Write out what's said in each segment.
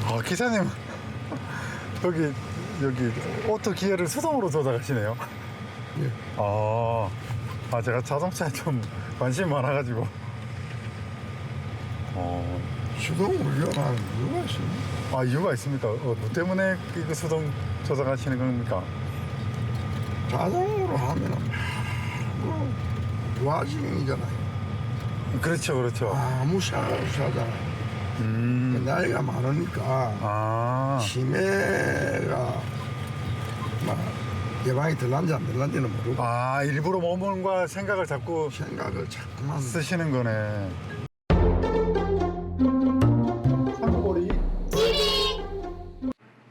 아, 기사님 여기 오토 기어를 수동으로 조작하시네요. 예. 제가 자동차에 좀 관심이 많아가지고. 수동으로 이용하는 이유가 있습니다. 이유가 있습니까? 뭐 때문에 이거 수동 조작하시는 겁니까? 자동으로 하면은 뭐 부하증이잖아요. 그렇죠. 아무 생각 없이 하잖아요. 나이가 많으니까 치매가 막 예방이 될란지 안 될란지는 모르고 일부러 몸과 생각을 자꾸 생각을 자꾸만 쓰시는 거네.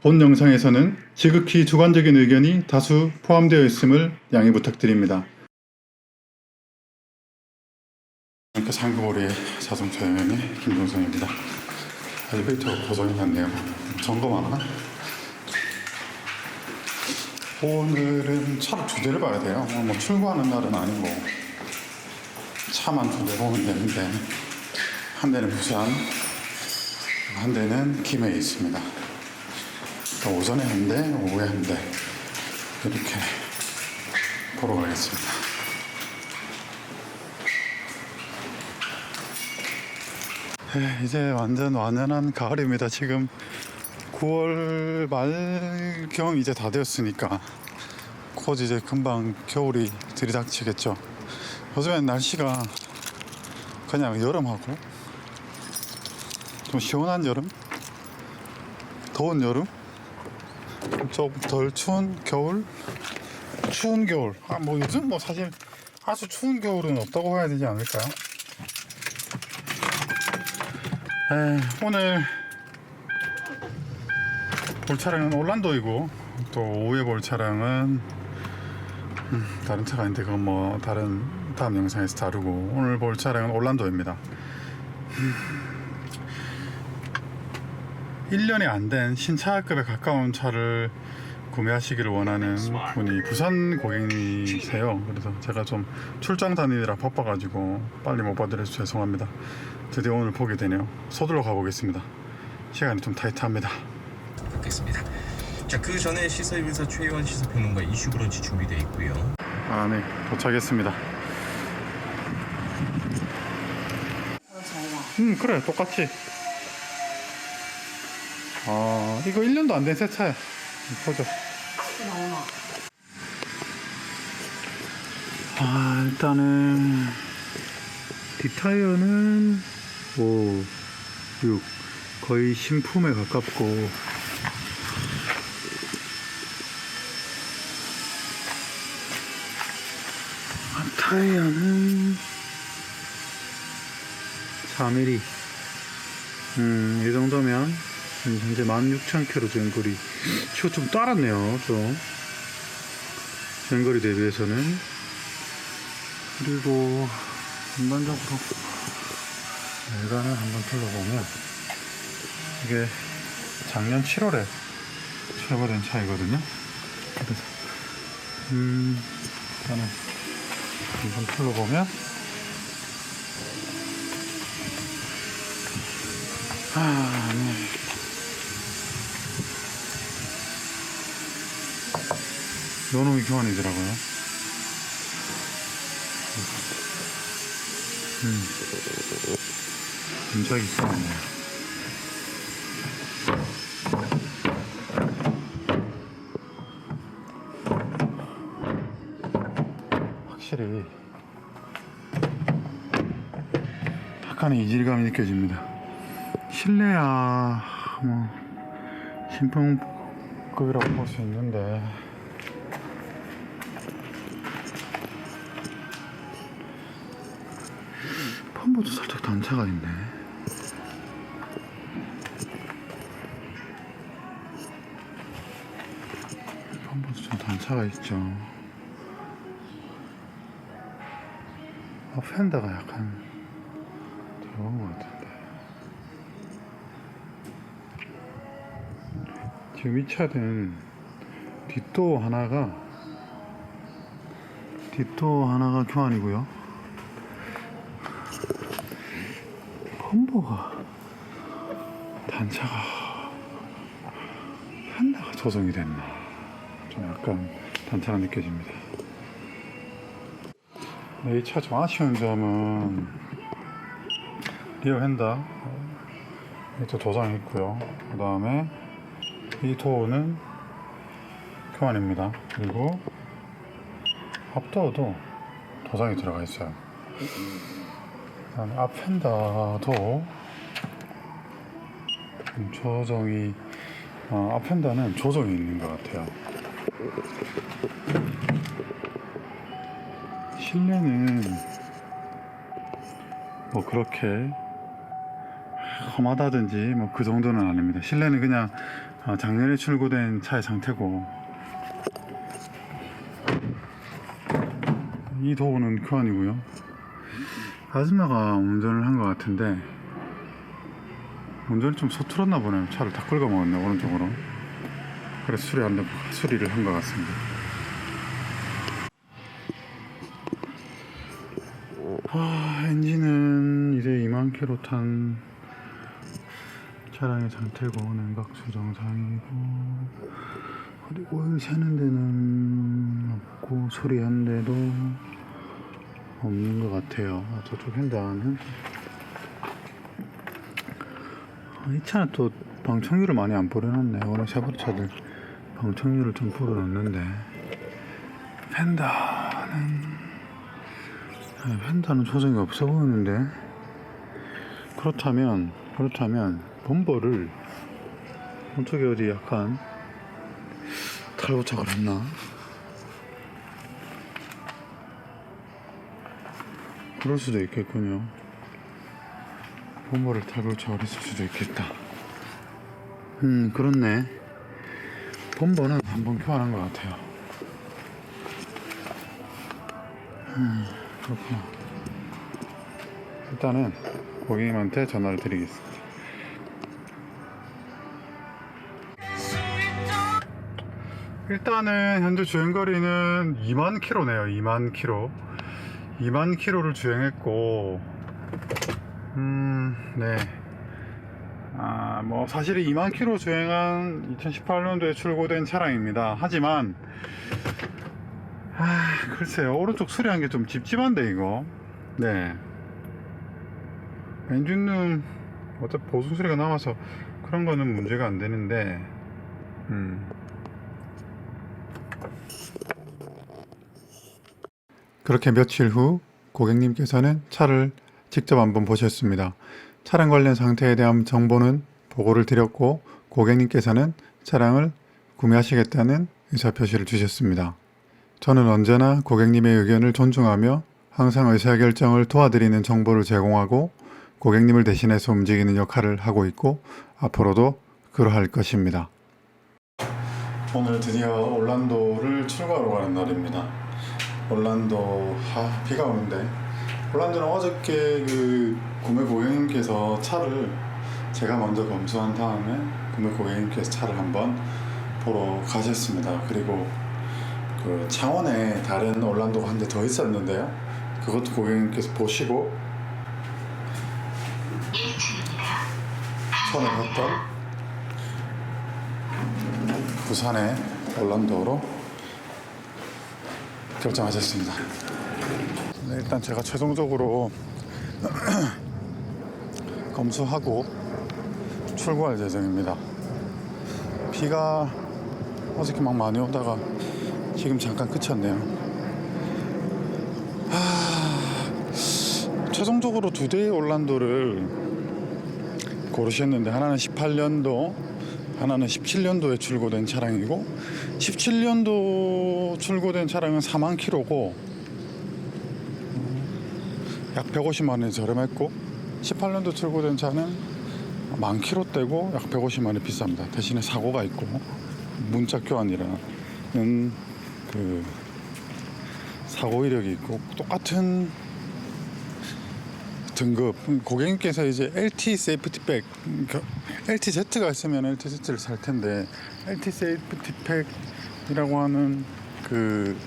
본 영상에서는 지극히 주관적인 의견이 다수 포함되어 있음을 양해 부탁드립니다. 상급오리 자동차 여행의 김동성입니다. 엘리베이터 고장이 났네요. 점검하나? 오늘은 차를 두 대를 봐야 돼요. 뭐 출고하는 날은 아니고 차만 두 대 보면 되는데 한 대는 부산, 한 대는 김해에 있습니다. 오전에 한 대, 오후에 한 대 이렇게 보러 가겠습니다. 이제 완전 완연한 가을입니다. 지금 9월 말경 이제 다 되었으니까 곧 이제 금방 겨울이 들이닥치겠죠. 요즘엔 날씨가 그냥 여름하고 좀 시원한 여름, 더운 여름, 좀 덜 추운 겨울, 추운 겨울. 뭐 요즘 뭐 사실 아주 추운 겨울은 없다고 해야 되지 않을까요? 오늘 볼 차량은 올란도이고 또 오후에 볼 차량은 다른 차가 있는데 그건 뭐 다음 영상에서 다루고, 오늘 볼 차량은 올란도입니다. 1년이 안 된 신차급에 가까운 차를 구매하시기를 원하는 분이 부산 고객이세요. 그래서 제가 좀 출장 다니느라 바빠가지고 빨리 못 봐드려서 죄송합니다. 드디어 오늘 보게 되네요. 서둘러 가보겠습니다. 시간이 좀 타이트합니다. 보겠습니다. 자, 그 전에 시사인사 최혜원 시사평론가 이슈 브런치 준비되어 있고요. 네, 도착했습니다. 그래, 똑같이. 이거 1년도 안 된 새 차야. 보죠. 일단은 뒷타이어는 5, 6 거의 신품에 가깝고, 타이어는 4mm. 이 정도면 현재 16,000km 주행거리. 이거 좀 따랐네요. 좀 주행거리 대비해서는. 그리고 전반적으로 외관을 한번 둘러보면 이게 작년 7월에 출고된 차이거든요. 그래서 일단은 한번 둘러보면 네. 노노이 교환이더라고요. 진작이 있었네요. 확실히 약간의 이질감이 느껴집니다. 실내야 뭐 신품급이라고 볼 수 있는데, 펌보도 살짝 단차가 있네. 펌보도 좀 단차가 있죠. 펜더가 약간 들어온 것 같은데. 지금 이 차는 뒷도 하나가 교환이고요. 펌버가 단차가 펜다가 조정이 됐나 좀 약간 단단한 느껴집니다. 네, 이 차 좀 아쉬운 점은 리어 휀다 이것도 도장이 있고요. 그 다음에 이 도어는 교환입니다. 그리고 앞도어도 도장이 들어가 있어요. 그 다음에 앞 휀다도 조정이 앞 휀다는 조정이 있는 것 같아요. 실내는 뭐 그렇게 험하다든지 뭐 그 정도는 아닙니다. 실내는 그냥 작년에 출고된 차의 상태고, 이 도어는 교환이고요. 아줌마가 운전을 한 것 같은데 운전이 좀 서툴었나 보네요. 차를 다 긁어 먹었네 오른쪽으로. 그래서 수리를 한 것 같습니다. 엔진은 이제 2만 킬로 탄 차량의 상태고, 냉각수 정상이고, 그리고 오일 새는 데는 없고 수리한 데도 없는 것 같아요. 저쪽 핸드는 이 차는 또 방청유를 많이 안 뿌려놨네. 오늘 쉐보레 차들 방청유를 좀 뿌려놨는데, 펜다는 조정이 없어 보이는데, 그렇다면 범버를 이쪽에 어디 약간 탈부착을 했나? 그럴 수도 있겠군요. 범버를 탈부착을 했을 수도 있겠다. 그렇네. 범버는 한번 교환한 것 같아요. 그렇구나. 일단은 고객님한테 전화를 드리겠습니다. 일단은 현재 주행거리는 2만 킬로네요. 2만 킬로. 2만 킬로를 주행했고, 네. 뭐 사실 2만 킬로 주행한 2018년도에 출고된 차량입니다. 하지만 글쎄요, 오른쪽 수리한 게 좀 찝찝한데 이거. 네. 엔진룸 어차피 보수 소리가 나와서 그런 거는 문제가 안 되는데, 그렇게 며칠 후 고객님께서는 차를 직접 한번 보셨습니다. 차량 관련 상태에 대한 정보는 보고를 드렸고, 고객님께서는 차량을 구매하시겠다는 의사표시를 주셨습니다. 저는 언제나 고객님의 의견을 존중하며 항상 의사결정을 도와드리는 정보를 제공하고 고객님을 대신해서 움직이는 역할을 하고 있고, 앞으로도 그러할 것입니다. 오늘 드디어 올란도를 출고하러 가는 날입니다. 올란도, 비가 오는데, 올란도는 어저께 그 구매 고객님께서 차를 제가 먼저 검수한 다음에 구매 고객님께서 차를 한번 보러 가셨습니다. 그리고 그 창원에 다른 올란도가 한 대 더 있었는데요, 그것도 고객님께서 보시고 처음에 봤던 부산의 올란도로 결정하셨습니다. 네, 일단 제가 최종적으로 검수하고 출고할 예정입니다. 비가 어저께 막 많이 오다가 지금 잠깐 그쳤네요. 최종적으로 두 대의 올란도를 고르셨는데, 하나는 18년도, 하나는 17년도에 출고된 차량이고, 17년도 출고된 차량은 4만 킬로고 약 150만 원이 저렴했고, 18년도 출고된 차는 1만 킬로대고 약 150만 원이 비쌉니다. 대신에 사고가 있고 문자 교환이라는 그 사고 이력이 있고, 똑같은 등급, 고객님께서 이제 LT 세이프티백, LTZ가 있으면 LTZ를 살 텐데, LT 세이프티백이라고 하는 그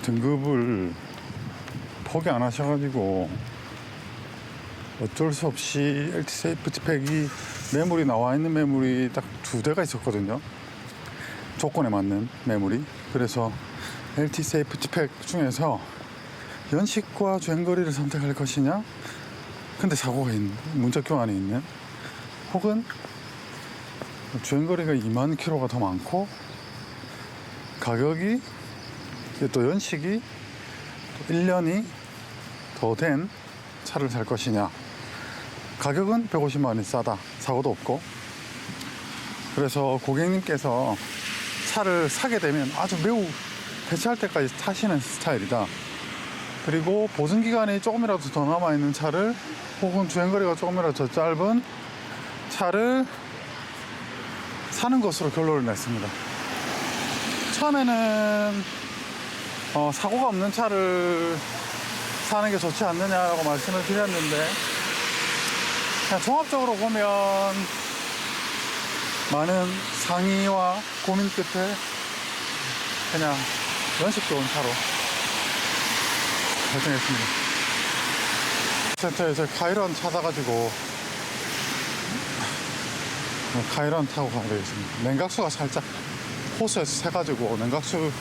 등급을 포기 안 하셔가지고 어쩔 수 없이 LT 세이프티팩이 매물이 나와 있는 매물이 딱 2대가 있었거든요. 조건에 맞는 매물이. 그래서 LT 세이프티팩 중에서 연식과 주행거리를 선택할 것이냐, 근데 사고가 있는, 문짝 교환이 있는, 혹은 주행거리가 2만 킬로가 더 많고 가격이 또 연식이 1년이 더 된 차를 살 것이냐. 가격은 150만 원이 싸다, 사고도 없고. 그래서 고객님께서 차를 사게 되면 아주 매우 폐차할 때까지 타시는 스타일이다. 그리고 보증기간이 조금이라도 더 남아있는 차를, 혹은 주행거리가 조금이라도 더 짧은 차를 사는 것으로 결론을 냈습니다. 처음에는 사고가 없는 차를 사는 게 좋지 않느냐라고 말씀을 드렸는데, 그냥 종합적으로 보면 많은 상의와 고민 끝에 그냥 연식 좋은 차로 결정했습니다. 센터에서 카이런 찾아가지고 카이런 타고 가야 되겠습니다. 냉각수가 살짝 호수에서 새가지고 냉각수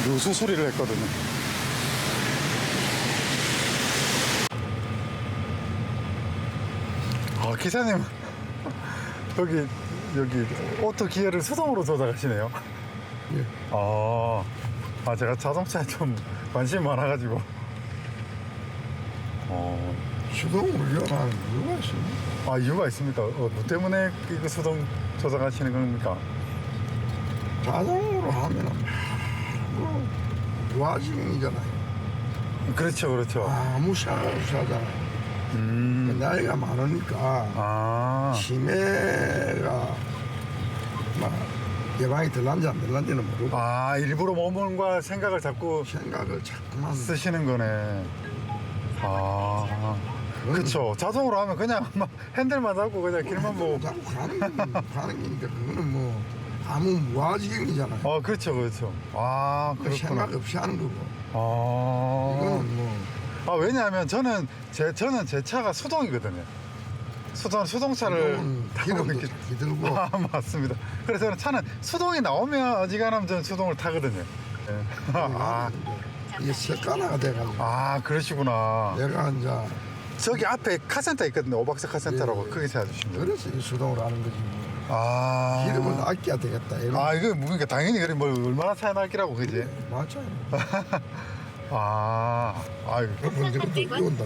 누수 소리를 했거든요. 기사님 여기 오토 기어를 수동으로 조작하시네요. 예. 제가 자동차에 좀 관심이 많아가지고. 수동으로 이용하는 이유가 있어요. 이유가 있습니까? 뭐 때문에 이거 수동 조작하시는 겁니까? 자동으로 하면은 뭐 우아증이잖아요. 그렇죠. 아무 시간 없이 하잖아요. 나이가 많으니까 치매가 막 예방이 될란지 안 될란지는 모르고 일부러 몸과 생각을 자꾸 생각을 자꾸만 쓰시는 거네. 그렇죠. 자동으로 하면 그냥 막 핸들만 잡고 그냥 길만 보고. 자꾸 가는 거니까 그거는 뭐 아무 무아지경이잖아요. 그렇죠. 그렇구나. 생각 없이 하는 거고. 이거는 뭐 왜냐하면 저는 제 차가 수동이거든요. 수동차를 타고 기름도 있기. 잘 들고. 맞습니다. 그래서 저는 차는 수동이 나오면 어지간하면 저는 수동을 타거든요. 이게 습관화가 돼가지고. 그러시구나. 내가 이제 저기 앞에 카센터 있거든요. 오박스 카센터라고. 거기 찾아주시면 돼요. 그래서 이 수동으로 하는 거지. 기름을 아껴야 되겠다. 이런. 이거 그러니까 당연히 그래 뭘 얼마나 차이 날기라고 그지? 맞아요. 아이고. 근데 이온다.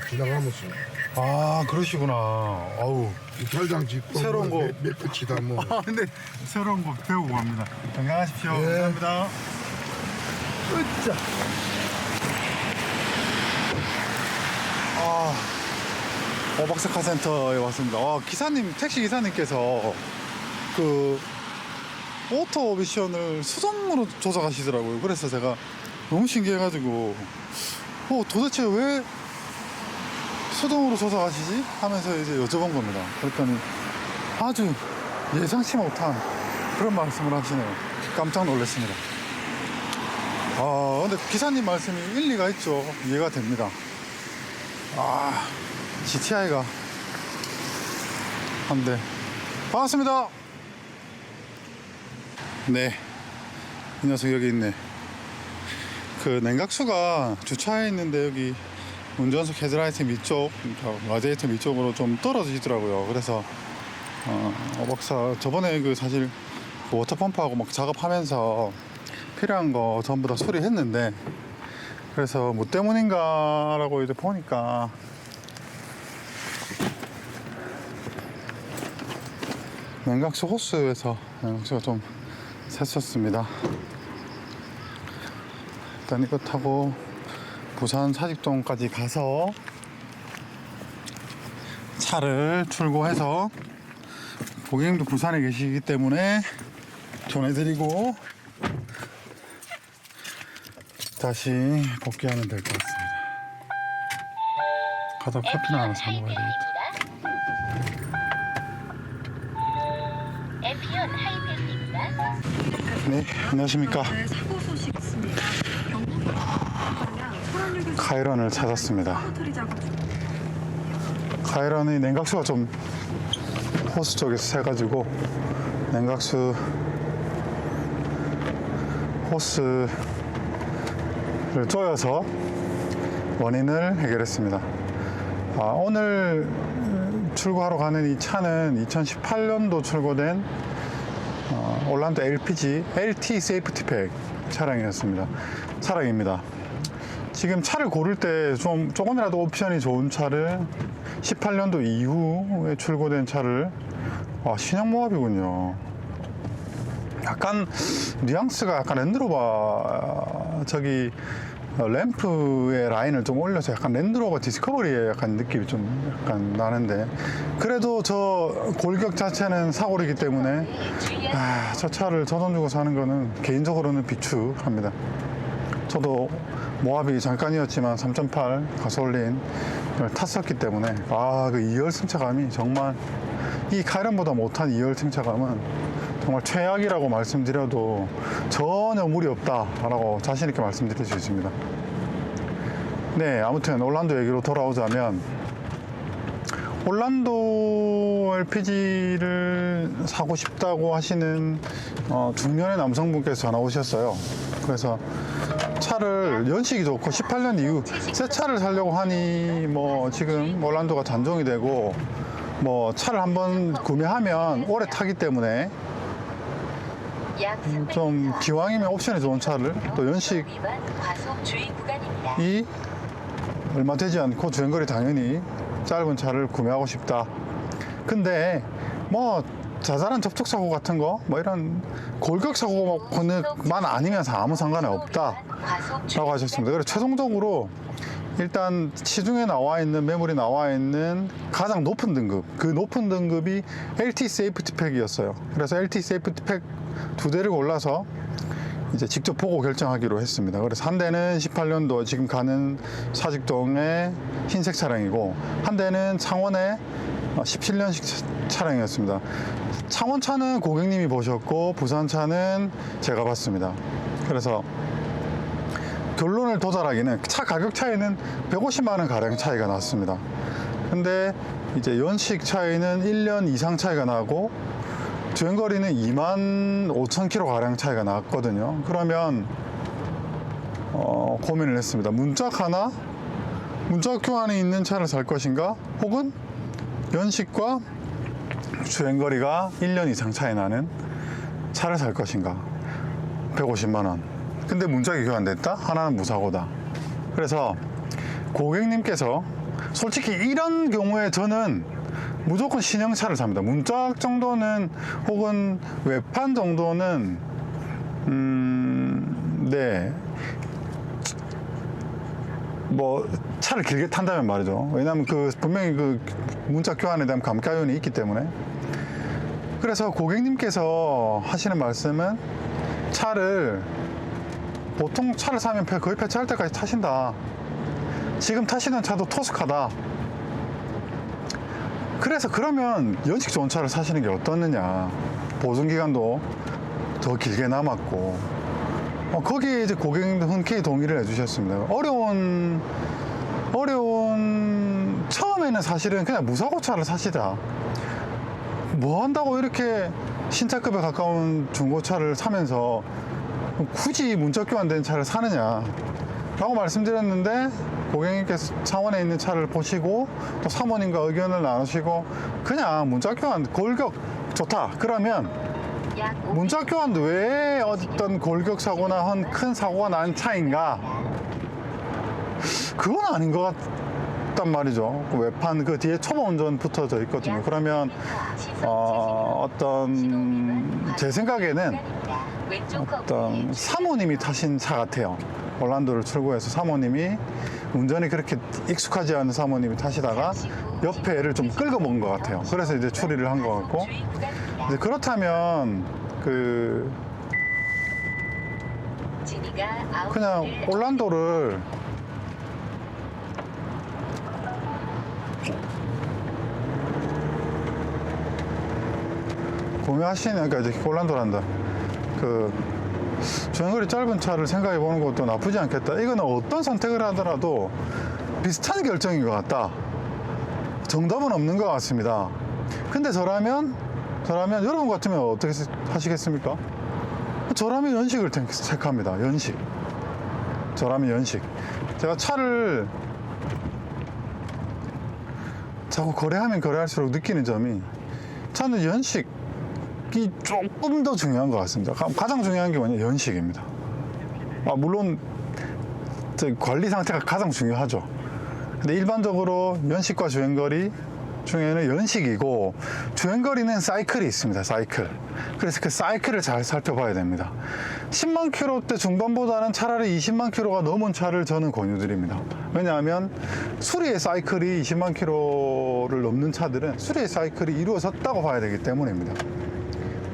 지나가면서. 그러시구나. 아우. 절장 짓고 새로운 거. 몇 끝이다 뭐. 근데 새로운 거 배우고 갑니다. 건강하십시오. 예. 감사합니다. 으쌰. 오박스 카센터에 왔습니다. 택시 기사님께서 그 오토 미션을 수동으로 조작하시더라고요. 그래서 제가 너무 신기해가지고 도대체 왜 수동으로 조작하시지? 하면서 이제 여쭤본 겁니다. 그랬더니 아주 예상치 못한 그런 말씀을 하시네요. 깜짝 놀랐습니다. 근데 기사님 말씀이 일리가 있죠. 이해가 됩니다. GTI가 한 대. 반갑습니다. 네. 이 녀석 여기 있네. 그 냉각수가 주차해 있는데 여기 운전석 헤드라이트 밑쪽, 라디에이터 밑쪽으로 좀 떨어지더라고요. 그래서 오박사 저번에 사실 그 워터펌프하고 막 작업하면서 필요한 거 전부 다 수리했는데, 그래서 뭐 때문인가 라고 이제 보니까 냉각수 호스에서 냉각수가 좀 샜었습니다. 일단 이거 타고 부산 사직동까지 가서 차를 출고해서, 고객님도 부산에 계시기 때문에 전해드리고 다시 복귀하면 될 것 같습니다. 가서 커피나 하나 사 먹어야 되겠다. 네, 안녕하십니까. 사고 소식 있습니다. 경북 방향 카이런을 찾았습니다. 카이런이 냉각수가 좀 호스 쪽에서 새가지고 냉각수 호스를 조여서 원인을 해결했습니다. 오늘 출고하러 가는 이 차는 2018년도 출고된 올란도 LPG LT 세이프티팩 차량입니다. 지금 차를 고를 때 조금이라도 옵션이 좋은 차를 18년도 이후에 출고된 차를 신형 모합이군요. 약간 뉘앙스가 약간 랜드로버 저기 램프의 라인을 좀 올려서 약간 랜드로버 디스커버리의 약간 느낌이 좀 약간 나는데, 그래도 저 골격 자체는 사골이기 때문에 저 차를 저 돈 주고 사는 거는 개인적으로는 비추합니다. 저도 모합이 잠깐이었지만 3.8 가솔린을 탔었기 때문에 그 2열 승차감이 정말 이 카이런보다 못한 2열 승차감은 정말 최악이라고 말씀드려도 전혀 무리 없다라고 자신 있게 말씀드릴 수 있습니다. 네, 아무튼 올란도 얘기로 돌아오자면, 올란도 LPG를 사고 싶다고 하시는 중년의 남성분께서 전화 오셨어요. 그래서 차를 연식이 좋고 18년 이후 새 차를 사려고 하니 지금 올란도가 단종이 되고 차를 한번 구매하면 오래 타기 때문에 좀 기왕이면 옵션이 좋은 차를, 또 연식이 얼마 되지 않고 주행거리 당연히 짧은 차를 구매하고 싶다. 근데 자잘한 접촉사고 같은 거 이런 골격사고만 아니면 아무 상관이 없다 라고 하셨습니다. 그래서 최종적으로 일단 시중에 나와 있는, 매물이 나와 있는 가장 높은 등급, 그 높은 등급이 LT 세이프티팩이었어요. 그래서 LT 세이프티팩 2대를 골라서 이제 직접 보고 결정하기로 했습니다. 그래서 한 대는 18년도 지금 가는 사직동의 흰색 차량이고, 한 대는 창원의 17년식 차량이었습니다. 창원 차는 고객님이 보셨고, 부산 차는 제가 봤습니다. 그래서 결론을 도달하기는 차 가격 차이는 150만 원 가량 차이가 났습니다. 근데 이제 연식 차이는 1년 이상 차이가 나고, 주행거리는 2만 5천 킬로 가량 차이가 났거든요. 그러면 고민을 했습니다. 문짝 교환이 있는 차를 살 것인가, 혹은 연식과 주행거리가 1년 이상 차이 나는 차를 살 것인가. 150만 원. 근데 문짝이 교환됐다? 하나는 무사고다. 그래서 고객님께서 솔직히 이런 경우에 저는 무조건 신형차를 삽니다. 문짝 정도는, 혹은 외판 정도는 네, 차를 길게 탄다면 말이죠. 왜냐하면 분명히 문짝 교환에 대한 감가요인이 있기 때문에. 그래서 고객님께서 하시는 말씀은, 보통 차를 사면 거의 폐차할 때까지 타신다. 지금 타시는 차도 토스카다. 그래서 그러면 연식 좋은 차를 사시는 게 어떻느냐. 보증기간도 더 길게 남았고, 거기에 이제 고객님도 흔쾌히 동의를 해주셨습니다. 처음에는 사실은 그냥 무사고차를 사시자. 뭐 한다고 이렇게 신차급에 가까운 중고차를 사면서 굳이 문짝 교환된 차를 사느냐 라고 말씀드렸는데, 고객님께서 창원에 있는 차를 보시고 또 사모님과 의견을 나누시고, 그냥 문짝 교환 골격 좋다 그러면 문짝 교환도 왜 어떤 골격 사고나 큰 사고가 난 차인가, 그건 아닌 것 같단 말이죠. 외판 뒤에 초보 운전 붙어져 있거든요. 그러면 제 생각에는 사모님이 타신 차 같아요. 올란도를 출고해서 사모님이, 운전이 그렇게 익숙하지 않은 사모님이 타시다가 옆에를 좀 끌고 먹은 것 같아요. 그래서 이제 추리를 한 것 같고, 이제 그렇다면 그냥 올란도를 구매하시는, 그러니까 이제 올란도란다. 주행거리 짧은 차를 생각해 보는 것도 나쁘지 않겠다. 이거는 어떤 선택을 하더라도 비슷한 결정인 것 같다. 정답은 없는 것 같습니다. 근데 저라면 여러분 같으면 어떻게 하시겠습니까? 저라면 연식을 택합니다. 연식. 저라면 연식. 제가 차를 자꾸 거래하면 거래할수록 느끼는 점이 차는 연식이 조금 더 중요한 것 같습니다. 가장 중요한 게 뭐냐? 연식입니다. 물론 관리 상태가 가장 중요하죠. 근데 일반적으로 연식과 주행거리 중에는 연식이고 주행거리는 사이클이 있습니다. 사이클. 그래서 그 사이클을 잘 살펴봐야 됩니다. 10만 킬로대 중반보다는 차라리 20만 킬로가 넘은 차를 저는 권유드립니다. 왜냐하면 수리의 사이클이 20만 킬로를 넘는 차들은 수리의 사이클이 이루어졌다고 봐야 되기 때문입니다.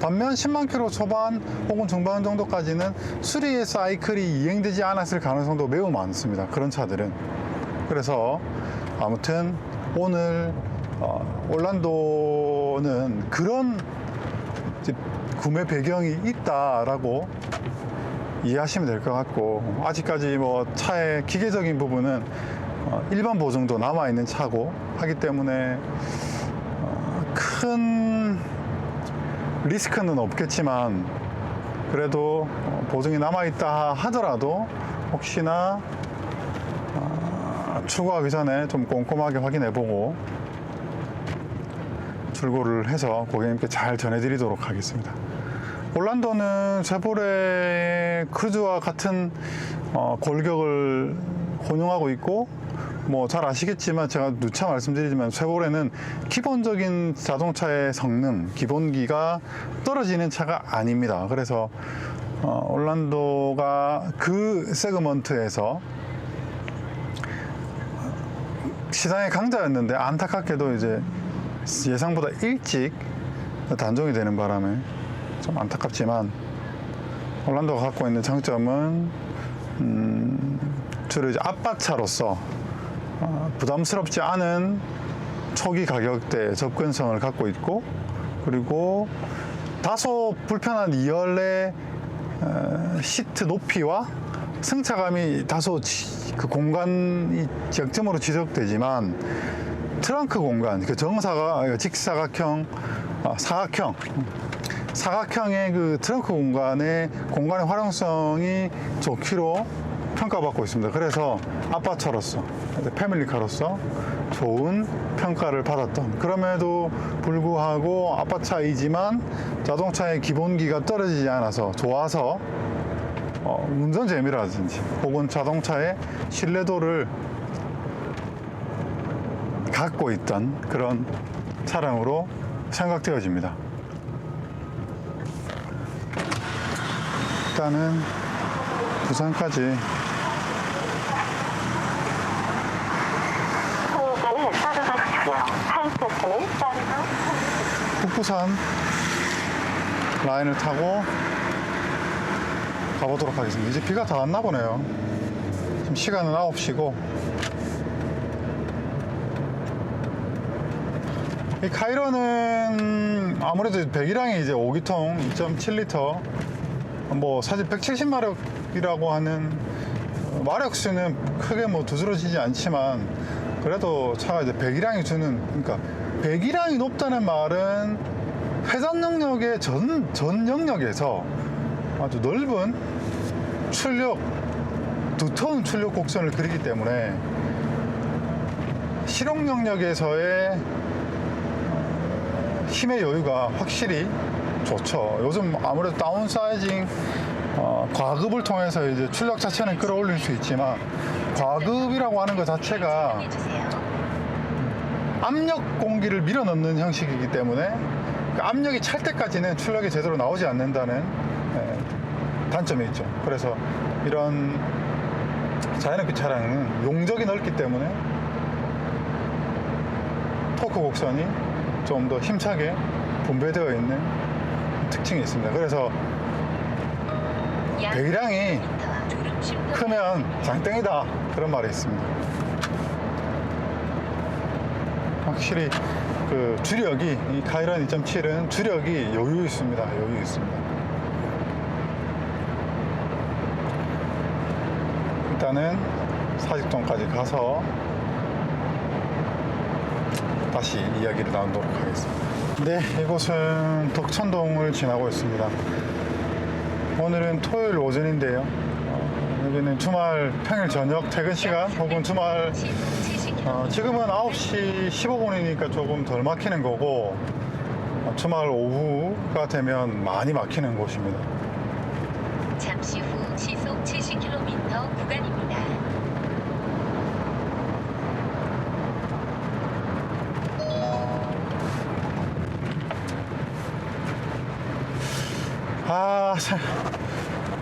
반면 10만 킬로 초반 혹은 중반 정도까지는 수리의 사이클이 이행되지 않았을 가능성도 매우 많습니다. 그런 차들은. 그래서 아무튼 오늘 올란도는 그런 구매 배경이 있다라고 이해하시면 될 것 같고, 아직까지 뭐 차의 기계적인 부분은 일반 보증도 남아있는 차고 하기 때문에 큰 리스크는 없겠지만 그래도 보증이 남아있다 하더라도 혹시나 출고하기 전에 좀 꼼꼼하게 확인해보고 출고를 해서 고객님께 잘 전해드리도록 하겠습니다. 올란도는 쉐보레 크루즈와 같은 골격을 혼용하고 있고, 뭐 잘 아시겠지만 제가 누차 말씀드리지만 쉐보레는 기본적인 자동차의 성능, 기본기가 떨어지는 차가 아닙니다. 그래서 올란도가 그 세그먼트에서 시장의 강자였는데 안타깝게도 이제 예상보다 일찍 단종이 되는 바람에 좀 안타깝지만, 올란도가 갖고 있는 장점은 주로 이제 아빠차로서 부담스럽지 않은 초기 가격대 접근성을 갖고 있고, 그리고 다소 불편한 2열의 시트 높이와 승차감이 다소 그 공간이 약점으로 지적되지만 트렁크 공간, 그 직사각형, 사각형의 그 트렁크 공간의 활용성이 좋기로 평가받고 있습니다. 그래서 아빠차로서, 패밀리카로서 좋은 평가를 받았던, 그럼에도 불구하고 아빠차이지만 자동차의 기본기가 떨어지지 않아서 좋아서 운전 재미라든지 혹은 자동차의 신뢰도를 갖고 있던 그런 차량으로 생각되어집니다. 일단은 부산까지 북부산 라인을 타고 가보도록 하겠습니다. 이제 비가 다 왔나 보네요. 지금 시간은 9시고, 이 카이런은 아무래도 배기량이 이제 5기통 2.7리터, 뭐 사실 170마력이라고 하는 마력수는 크게 뭐 두드러지지 않지만, 그래도 차가 이제 배기량이 주는, 그러니까 배기량이 높다는 말은 회전 영역의 전 영역에서 아주 넓은 출력, 두터운 출력 곡선을 그리기 때문에 실용 영역에서의 힘의 여유가 확실히 좋죠. 요즘 아무래도 다운사이징, 과급을 통해서 이제 출력 자체는 끌어올릴 수 있지만, 과급이라고 하는 것 자체가 압력 공기를 밀어넣는 형식이기 때문에 그 압력이 찰 때까지는 출력이 제대로 나오지 않는다는 단점이 있죠. 그래서 이런 자이너빛 차량은 용적이 넓기 때문에 토크 곡선이 좀 더 힘차게 분배되어 있는 특징이 있습니다. 그래서 배기량이 크면 장땡이다, 그런 말이 있습니다. 확실히 그 주력이, 이 카이런 2.7은 주력이 여유 있습니다. 여유 있습니다. 일단은 사직동까지 가서 다시 이야기를 나누도록 하겠습니다. 네, 이곳은 덕천동을 지나고 있습니다. 오늘은 토요일 오전인데요. 여기는 주말 평일 저녁 퇴근 시간 혹은 주말 지금은 9시 15분이니까 조금 덜 막히는 거고 주말 오후가 되면 많이 막히는 곳입니다. 잠시 후 시속 70km 구간입니다.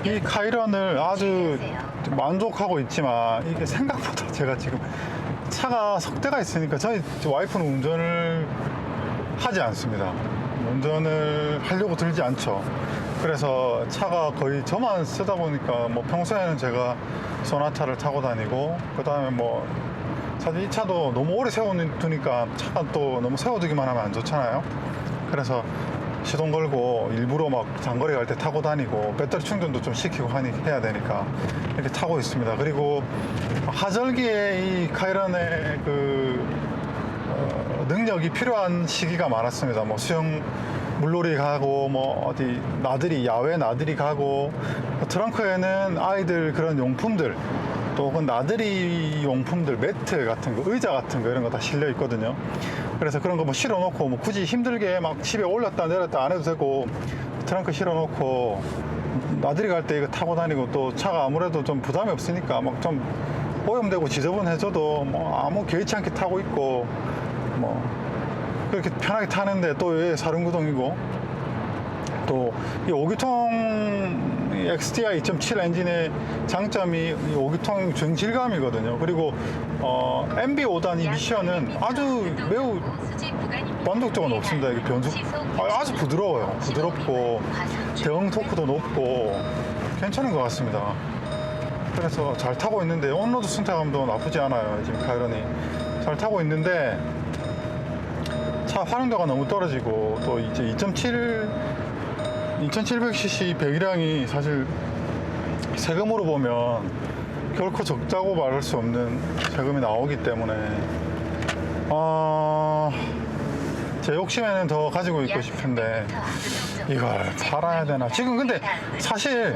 이 카이런을 아주 만족하고 있지만 이게 생각보다 제가 지금 차가 석 대가 있으니까 저희 와이프는 운전을 하지 않습니다. 운전을 하려고 들지 않죠. 그래서 차가 거의 저만 쓰다 보니까 뭐 평소에는 제가 소나타를 타고 다니고 그 다음에 뭐 사실 이 차도 너무 오래 세워두니까 차가 또 너무 세워두기만 하면 안 좋잖아요. 그래서 시동 걸고 일부러 막 장거리 갈 때 타고 다니고 배터리 충전도 좀 시키고 해야 되니까 이렇게 타고 있습니다. 그리고 하절기에 이 카이런의 능력이 필요한 시기가 많았습니다. 뭐 수영 물놀이 가고 뭐 어디 나들이 야외 나들이 가고 트렁크에는 아이들 그런 용품들 또 혹은 나들이 용품들 매트 같은 거 의자 같은 거 이런 거 다 실려 있거든요. 그래서 그런 거 뭐 실어 놓고 뭐 굳이 힘들게 막 집에 올렸다 내렸다 안 해도 되고 트렁크 실어 놓고 나들이 갈 때 이거 타고 다니고 또 차가 아무래도 좀 부담이 없으니까 막 좀 오염되고 지저분해져도 뭐 아무 개의치 않게 타고 있고 뭐 그렇게 편하게 타는데 또 왜 사륜구동이고 또 이 5기통 XTI 2.7 엔진의 장점이 이 5기통 주행 질감이거든요. 그리고 MB5단 이 미션은 아주 매우 만족도가 높습니다. 이게 변속 아주 부드러워요. 부드럽고 대응 토크도 높고 괜찮은 것 같습니다. 그래서 잘 타고 있는데 온로드 승차감도 나쁘지 않아요. 지금 카이런이 잘 타고 있는데 차 활용도가 너무 떨어지고 또 이제 2700cc 배기량이 사실 세금으로 보면 결코 적자고 말할 수 없는 세금이 나오기 때문에 제 욕심에는 더 가지고 있고 싶은데 이걸 팔아야 되나 지금. 근데 사실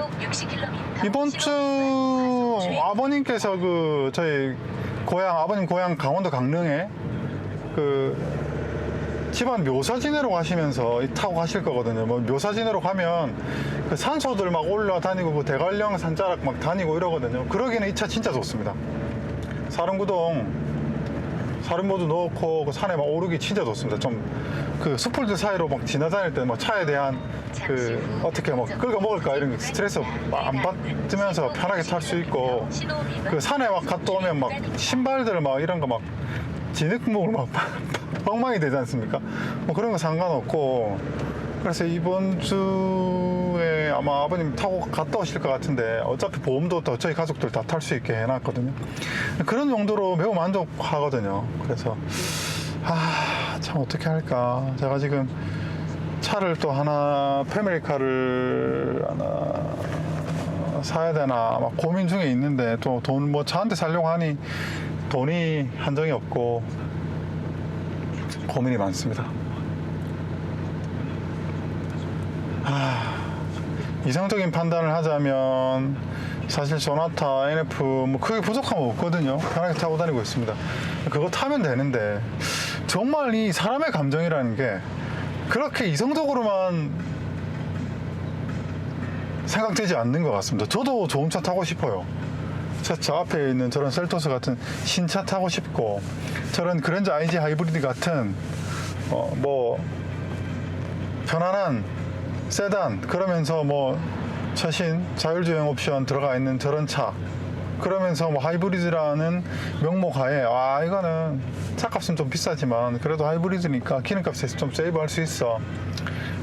이번 주 아버님께서 저희 아버님 고향 강원도 강릉에 집안 묘사 지내러 가시면서 타고 가실 거거든요. 뭐 묘사 지내러 가면 그 산소들 막 올라다니고 그 대관령 산자락 막 다니고 이러거든요. 그러기는 이 차 진짜 좋습니다. 사륜모드 넣고 그 산에 막 오르기 진짜 좋습니다. 좀 그 숲풀들 사이로 막 지나다닐 때 뭐 차에 대한 어떻게 뭐 끌고 먹을까 이런 스트레스 안 받으면서 편하게 탈 수 있고 그 산에 막 갔다 오면 막 신발들 막 이런 거 막 진흙물 막 엉망이 되지 않습니까? 뭐 그런 거 상관없고 그래서 이번 주에 아마 아버님 타고 갔다 오실 것 같은데 어차피 보험도 또 저희 가족들 다 탈 수 있게 해놨거든요. 그런 정도로 매우 만족하거든요. 그래서 참 어떻게 할까. 제가 지금 차를 또 하나 패밀리카를 하나 사야 되나 막 고민 중에 있는데 또 돈 뭐 차 한 대 사려고 하니 돈이 한정이 없고 고민이 많습니다. 이상적인 판단을 하자면 사실 소나타 NF 뭐 크게 부족함은 없거든요. 편하게 타고 다니고 있습니다. 그거 타면 되는데 정말 이 사람의 감정이라는 게 그렇게 이성적으로만 생각되지 않는 것 같습니다. 저도 좋은 차 타고 싶어요. 저 앞에 있는 저런 셀토스 같은 신차 타고 싶고 저런 그랜저 IG 하이브리드 같은 뭐 편안한 세단 그러면서 뭐 최신 자율주행 옵션 들어가 있는 저런 차 그러면서 뭐 하이브리드라는 명목하에 이거는 차값은 좀 비싸지만 그래도 하이브리드니까 기름값에서 좀 세이브할 수 있어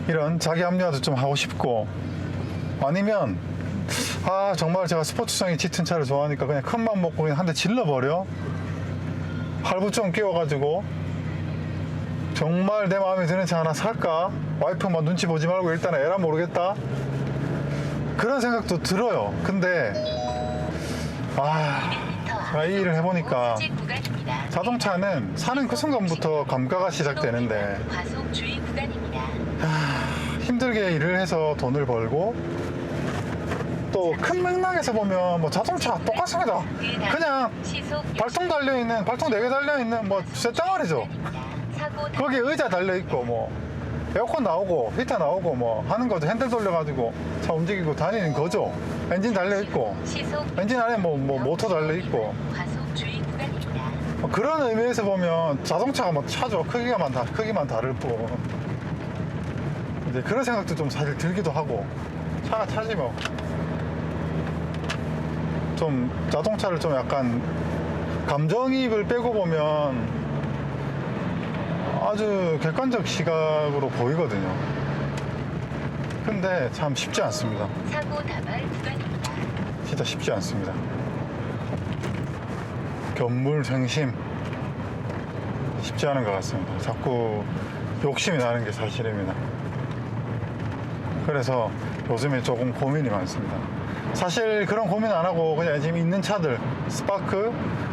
이런 자기 합리화도 좀 하고 싶고 아니면 정말 제가 스포츠성이 짙은 차를 좋아하니까 그냥 큰맘 먹고 그냥 한 대 질러버려 할부점 끼워가지고 정말 내 마음에 드는 차 하나 살까? 와이프만 눈치 보지 말고 일단 에라 모르겠다 그런 생각도 들어요. 근데 아, 제가 이 일을 해보니까 수직 구간입니다. 자동차는 사는 그 순간부터 감가가 시작되는데 과속 주의 구간입니다. 힘들게 일을 해서 돈을 벌고 또 큰 맥락에서 보면 뭐 자동차 똑같습니다. 그냥 발통 달려있는, 발통 4개 달려있는 뭐 쇳덩어리죠. 거기에 의자 달려있고 뭐 에어컨 나오고 히터 나오고 뭐 하는 거죠. 핸들 돌려가지고 차 움직이고 다니는 거죠. 엔진 달려있고 엔진 안에 뭐 모터 달려있고 뭐 그런 의미에서 보면 자동차가 뭐 차죠. 크기만 다를 뿐. 이제 그런 생각도 좀 사실 들기도 하고 차가 차지 뭐. 좀 자동차를 좀 약간 감정이입을 빼고 보면 아주 객관적 시각으로 보이거든요. 근데 참 쉽지 않습니다. 사고 다발 구간입니다. 진짜 쉽지 않습니다. 견물생심 쉽지 않은 것 같습니다. 자꾸 욕심이 나는 게 사실입니다. 그래서 요즘에 조금 고민이 많습니다. 사실 그런 고민 안 하고 그냥 지금 있는 차들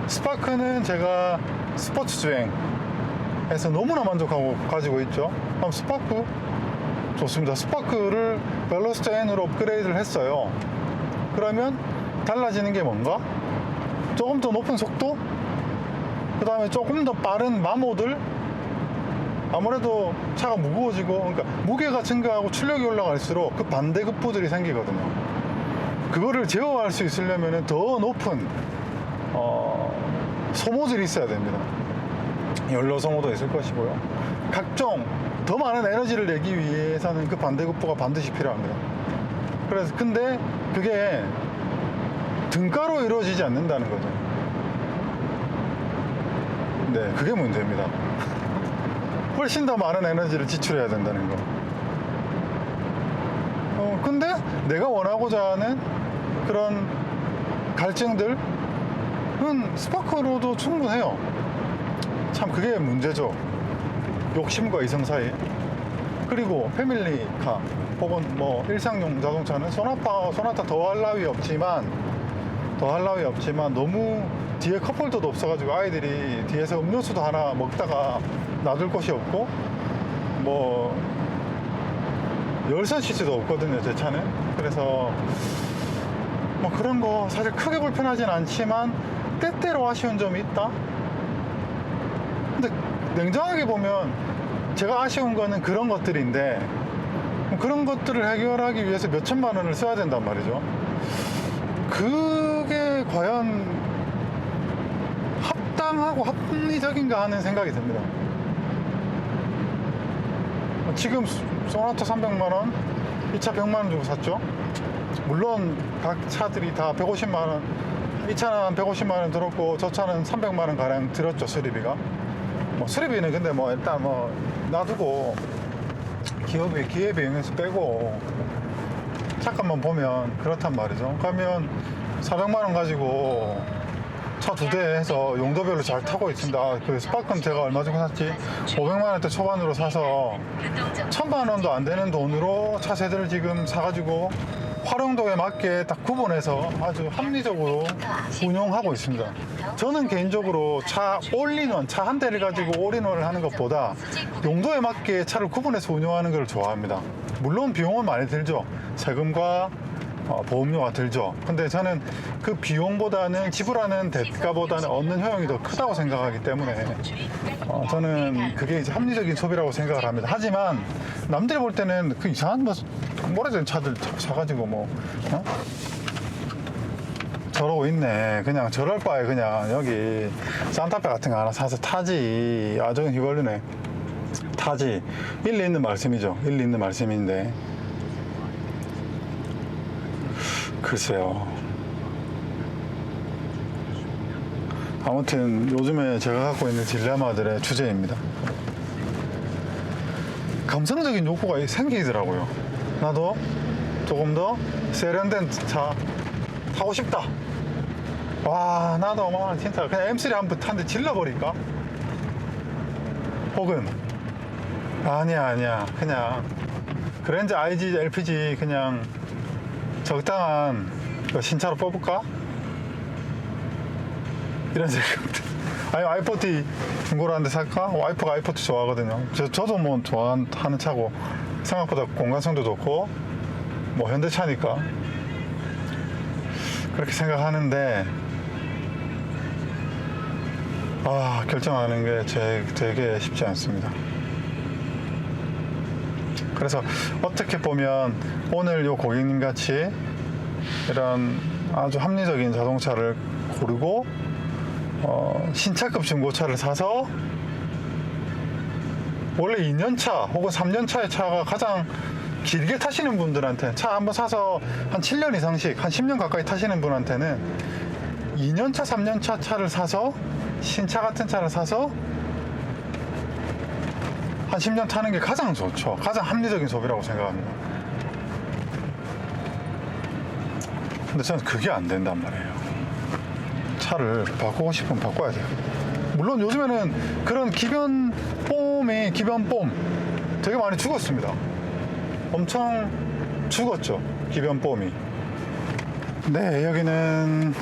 스파크는 제가 스포츠 주행에서 너무나 만족하고 가지고 있죠. 그럼 스파크 좋습니다. 스파크를 벨로스터 N으로 업그레이드를 했어요. 그러면 달라지는 게 뭔가? 조금 더 높은 속도? 그 다음에 조금 더 빠른 마모들? 아무래도 차가 무거워지고, 그러니까 무게가 증가하고 출력이 올라갈수록 그 반대급부들이 생기거든요. 그거를 제어할 수 있으려면 더 높은 소모들이 있어야 됩니다. 연료 소모도 있을 것이고요. 각종 더 많은 에너지를 내기 위해서는 그 반대급부가 반드시 필요합니다. 그래서 근데 그게 등가로 이루어지지 않는다는 거죠. 네, 그게 문제입니다. 훨씬 더 많은 에너지를 지출해야 된다는 거. 근데 내가 원하고자 하는 그런 갈증들은 스파크로도 충분해요. 참 그게 문제죠. 욕심과 이성 사이. 그리고 패밀리카 혹은 뭐 일상용 자동차는 소나타 더할 나위 없지만 너무 뒤에 컵홀더도 없어가지고 아이들이 뒤에서 음료수도 하나 먹다가 놔둘 곳이 없고 뭐 열선 시트도 없거든요, 제 차는. 그래서 뭐 그런 거 사실 크게 불편하진 않지만 때때로 아쉬운 점이 있다. 근데 냉정하게 보면 제가 아쉬운 거는 그런 것들인데 그런 것들을 해결하기 위해서 몇 천만 원을 써야 된단 말이죠. 그게 과연 합당하고 합리적인가 하는 생각이 듭니다. 지금 소나타 300만 원, 이 차 100만 원 주고 샀죠. 물론 각 차들이 다 150만 원, 이 차는 150만 원 들었고 저 차는 300만 원 가량 들었죠, 수리비가. 뭐 수리비는 근데 뭐 일단 뭐 놔두고 기회 비용에서 빼고 잠깐만 보면 그렇단 말이죠. 그러면 400만 원 가지고 차 2대 해서 용도별로 잘 타고 있습니다. 그 스파크는 제가 얼마 주고 샀지? 500만 원대 초반으로 사서 1000만 원도 안 되는 돈으로 차 세대를 지금 사가지고 활용도에 맞게 딱 구분해서 아주 합리적으로 운용하고 있습니다. 저는 개인적으로 차 올인원, 차 한 대를 가지고 올인원을 하는 것보다 용도에 맞게 차를 구분해서 운영하는 걸 좋아합니다. 물론 비용은 많이 들죠. 세금과 보험료가 들죠. 근데 저는 그 비용보다는 지불하는 대가보다는 얻는 효용이 더 크다고 생각하기 때문에 저는 그게 이제 합리적인 소비라고 생각을 합니다. 하지만 남들이 볼 때는 그 이상한 뭐 오래된 차들 사가지고 뭐 저러고 있네. 그냥 저럴 바에 그냥 여기 산타페 같은 거 하나 사서 타지. 아, 저건 휘발유네. 타지. 일리 있는 말씀이죠. 일리 있는 말씀인데 글쎄요. 아무튼 요즘에 제가 갖고 있는 딜레마들의 주제입니다. 감성적인 욕구가 생기더라고요. 나도 조금 더 세련된 차 타고 싶다. 와, 나도 막 진짜 그냥 M3 한 대 질러버릴까? 혹은 아니야 그냥 그랜저 IG LPG 그냥 적당한 신차로 뽑을까? 이런 생각들. 아니 i40 중고로 한 대 살까? 와이프가 i40 좋아하거든요. 저도 뭐 좋아하는 차고 생각보다 공간성도 좋고 뭐 현대차니까 그렇게 생각하는데 결정하는 게 되게 쉽지 않습니다. 그래서 어떻게 보면 오늘 요 고객님 같이 이런 아주 합리적인 자동차를 고르고 신차급 중고차를 사서 원래 2년차 혹은 3년차의 차가 가장 길게 타시는 분들한테 차 한번 사서 한 7년 이상씩 한 10년 가까이 타시는 분한테는 2년차 3년차 차를 사서 신차 같은 차를 사서 한 10년 타는 게 가장 좋죠. 가장 합리적인 소비라고 생각합니다. 근데 저는 그게 안 된단 말이에요. 차를 바꾸고 싶으면 바꿔야 돼요. 물론 요즘에는 그런 기변 폼 되게 많이 죽었습니다. 엄청 죽었죠. 기변 폼이. 네, 여기는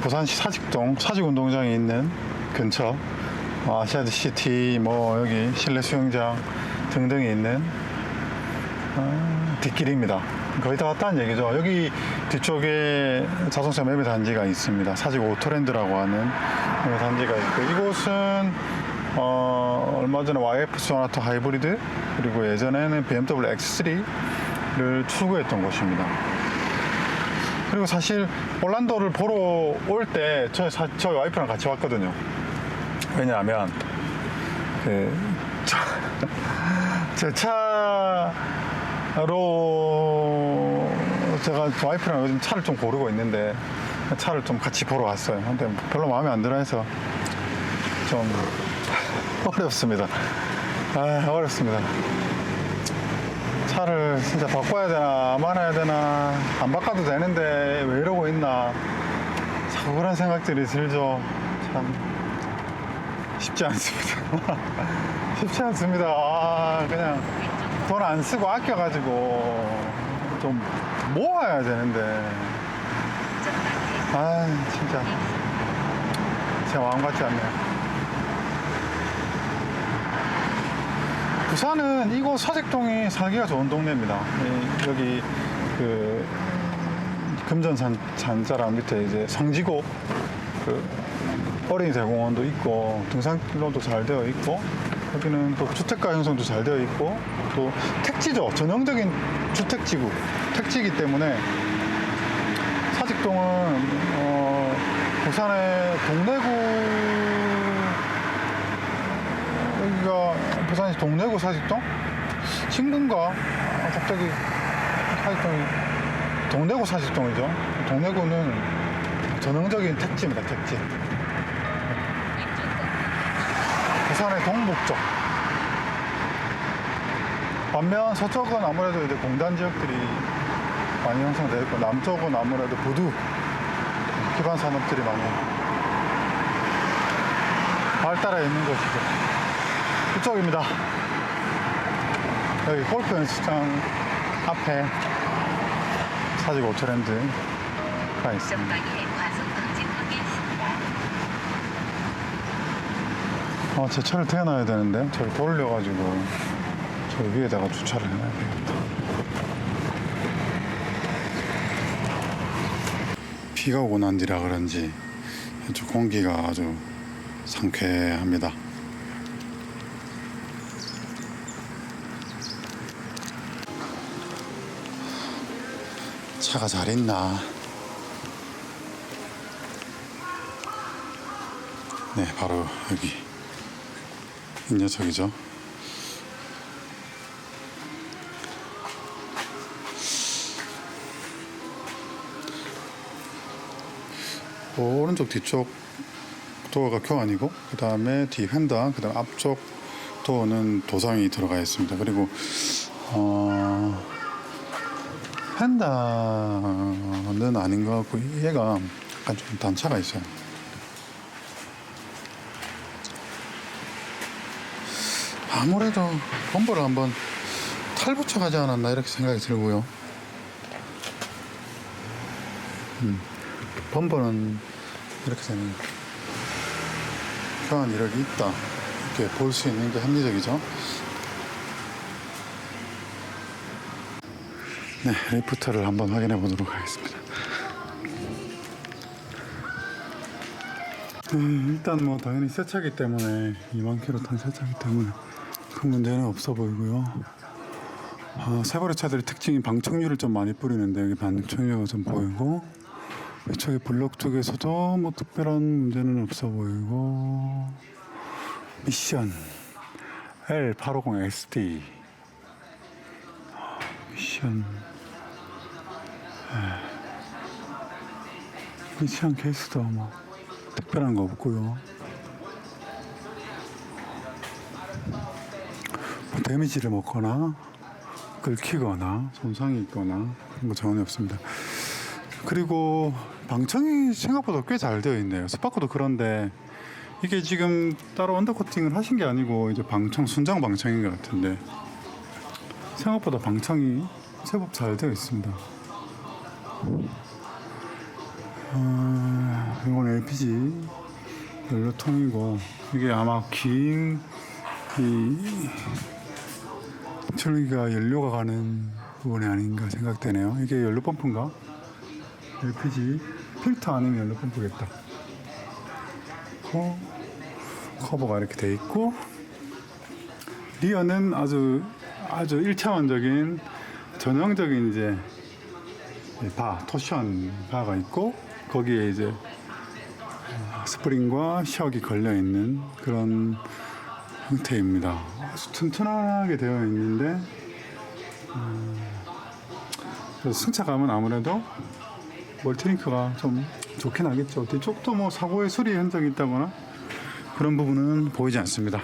부산시 사직동 사직운동장이 있는 근처 아시아드 시티 뭐 여기 실내 수영장 등등이 있는 뒷길입니다. 거의 다 왔다는 얘기죠. 여기 뒤쪽에 자동차 매매 단지가 있습니다. 사직 오토랜드라고 하는 매매 단지가 있고 이곳은 얼마 전에 YF 소나타 하이브리드 그리고 예전에는 BMW X3를 출고했던 곳입니다. 그리고 사실 올란도를 보러 올 때 저희 와이프랑 같이 왔거든요. 왜냐하면 제 차로 제가 와이프랑 요즘 차를 좀 고르고 있는데 차를 좀 같이 보러 왔어요. 근데 별로 마음에 안 들어 해서 좀 어렵습니다. 어렵습니다. 차를 진짜 바꿔야 되나 말아야 되나 안 바꿔도 되는데 왜 이러고 있나 자꾸 그런 생각들이 들죠. 참 쉽지 않습니다. 쉽지 않습니다. 그냥 돈 안 쓰고 아껴가지고 좀 모아야 되는데 진짜 마음 같지 않네요. 부산은 이곳 사직동이 살기가 좋은 동네입니다. 여기 그 금전 잔자랑 밑에 이제 성지고 그 어린이 대공원도 있고 등산로도 잘 되어 있고 여기는 또 주택가 형성도 잘 되어 있고 또 택지죠. 전형적인 주택지구 택지이기 때문에 사직동은 부산의 동래구 여기가 부산시 동래구 사직동? 친구인가? 갑자기 사직동이 동래구 사직동이죠. 동래구는 전형적인 택지입니다. 택지. 부산의 동북쪽. 반면 서쪽은 아무래도 이제 공단 지역들이 많이 형성되어 있고 남쪽은 아무래도 부두 기반 산업들이 많이 발달해 있는 곳이죠. 이쪽입니다. 여기 골프 연습장 앞에 사직 오토랜드가 있습니다. 제 차를 태워놔야 되는데 저를 돌려가지고 저 위에다가 주차를 해놔야 되겠다. 비가 오고 난 뒤라 그런지 이쪽 공기가 아주 상쾌합니다. 차가 잘 있나? 네, 바로 여기 이 녀석이죠. 오른쪽 뒤쪽 도어가 교환이고 그 다음에 뒤 휀다 그 다음 앞쪽 도어는 도장이 들어가 있습니다. 그리고 휀다는 아닌 것 같고 얘가 약간 좀 단차가 있어요. 아무래도 범퍼를 한번 탈부착 하지 않았나 이렇게 생각이 들고요. 범퍼는 이렇게 되는 교환 이력이 있다 이렇게 볼 수 있는 게 합리적이죠. 네, 리프트를 한번 확인해 보도록 하겠습니다. 일단 뭐 당연히 새 차기 때문에 2만 킬로 탄 새 차기 때문에 큰 문제는 없어 보이고요. 세버리 차들의 특징이 방청류를 좀 많이 뿌리는데 여기 방청류가 좀 보이고, 이쪽에 블록 쪽에서도 뭐 특별한 문제는 없어 보이고, 미션 L850SD 미션 미션 케이스도 뭐 특별한 거 없고요. 뭐 데미지를 먹거나 긁히거나 손상이 있거나 그런 거 전혀 없습니다. 그리고 방청이 생각보다 꽤 잘 되어 있네요. 스파크도 그런데 이게 지금 따로 언더코팅을 하신 게 아니고 이제 방청 순정 방청인 것 같은데 생각보다 방청이 제법 잘 되어 있습니다. 이건 LPG 연료통이고, 이게 아마 긴 이 줄기가 연료가 가는 부분이 아닌가 생각되네요. 이게 연료 펌프인가? LPG 필터 아니면 연료 펌프겠다. 커버가 이렇게 돼 있고, 리어는 아주 1차원적인 전형적인 이제 토션 바가 있고, 거기에 이제 스프링과 셔기 걸려 있는 그런 형태입니다. 아주 튼튼하게 되어 있는데, 승차감은 아무래도 멀티링크가 좀 좋긴 하겠죠. 뒤쪽도 뭐 사고의 수리 흔적이 있다거나 그런 부분은 보이지 않습니다.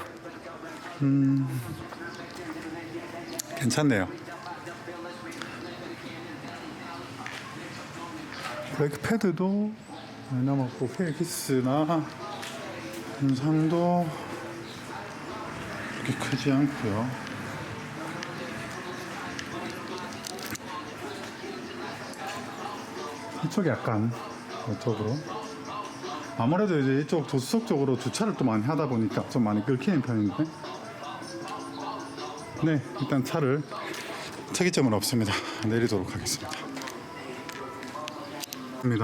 괜찮네요. 브레이크 패드도 많이 남았고, 휠키스나 손상도 그렇게 크지 않고요. 이쪽이 약간 이쪽으로, 아무래도 이제 이쪽 조수석 쪽으로 주차를 또 많이 하다 보니까 좀 많이 긁히는 편인데, 네, 일단 차를 특이점은 없습니다. 내리도록 하겠습니다.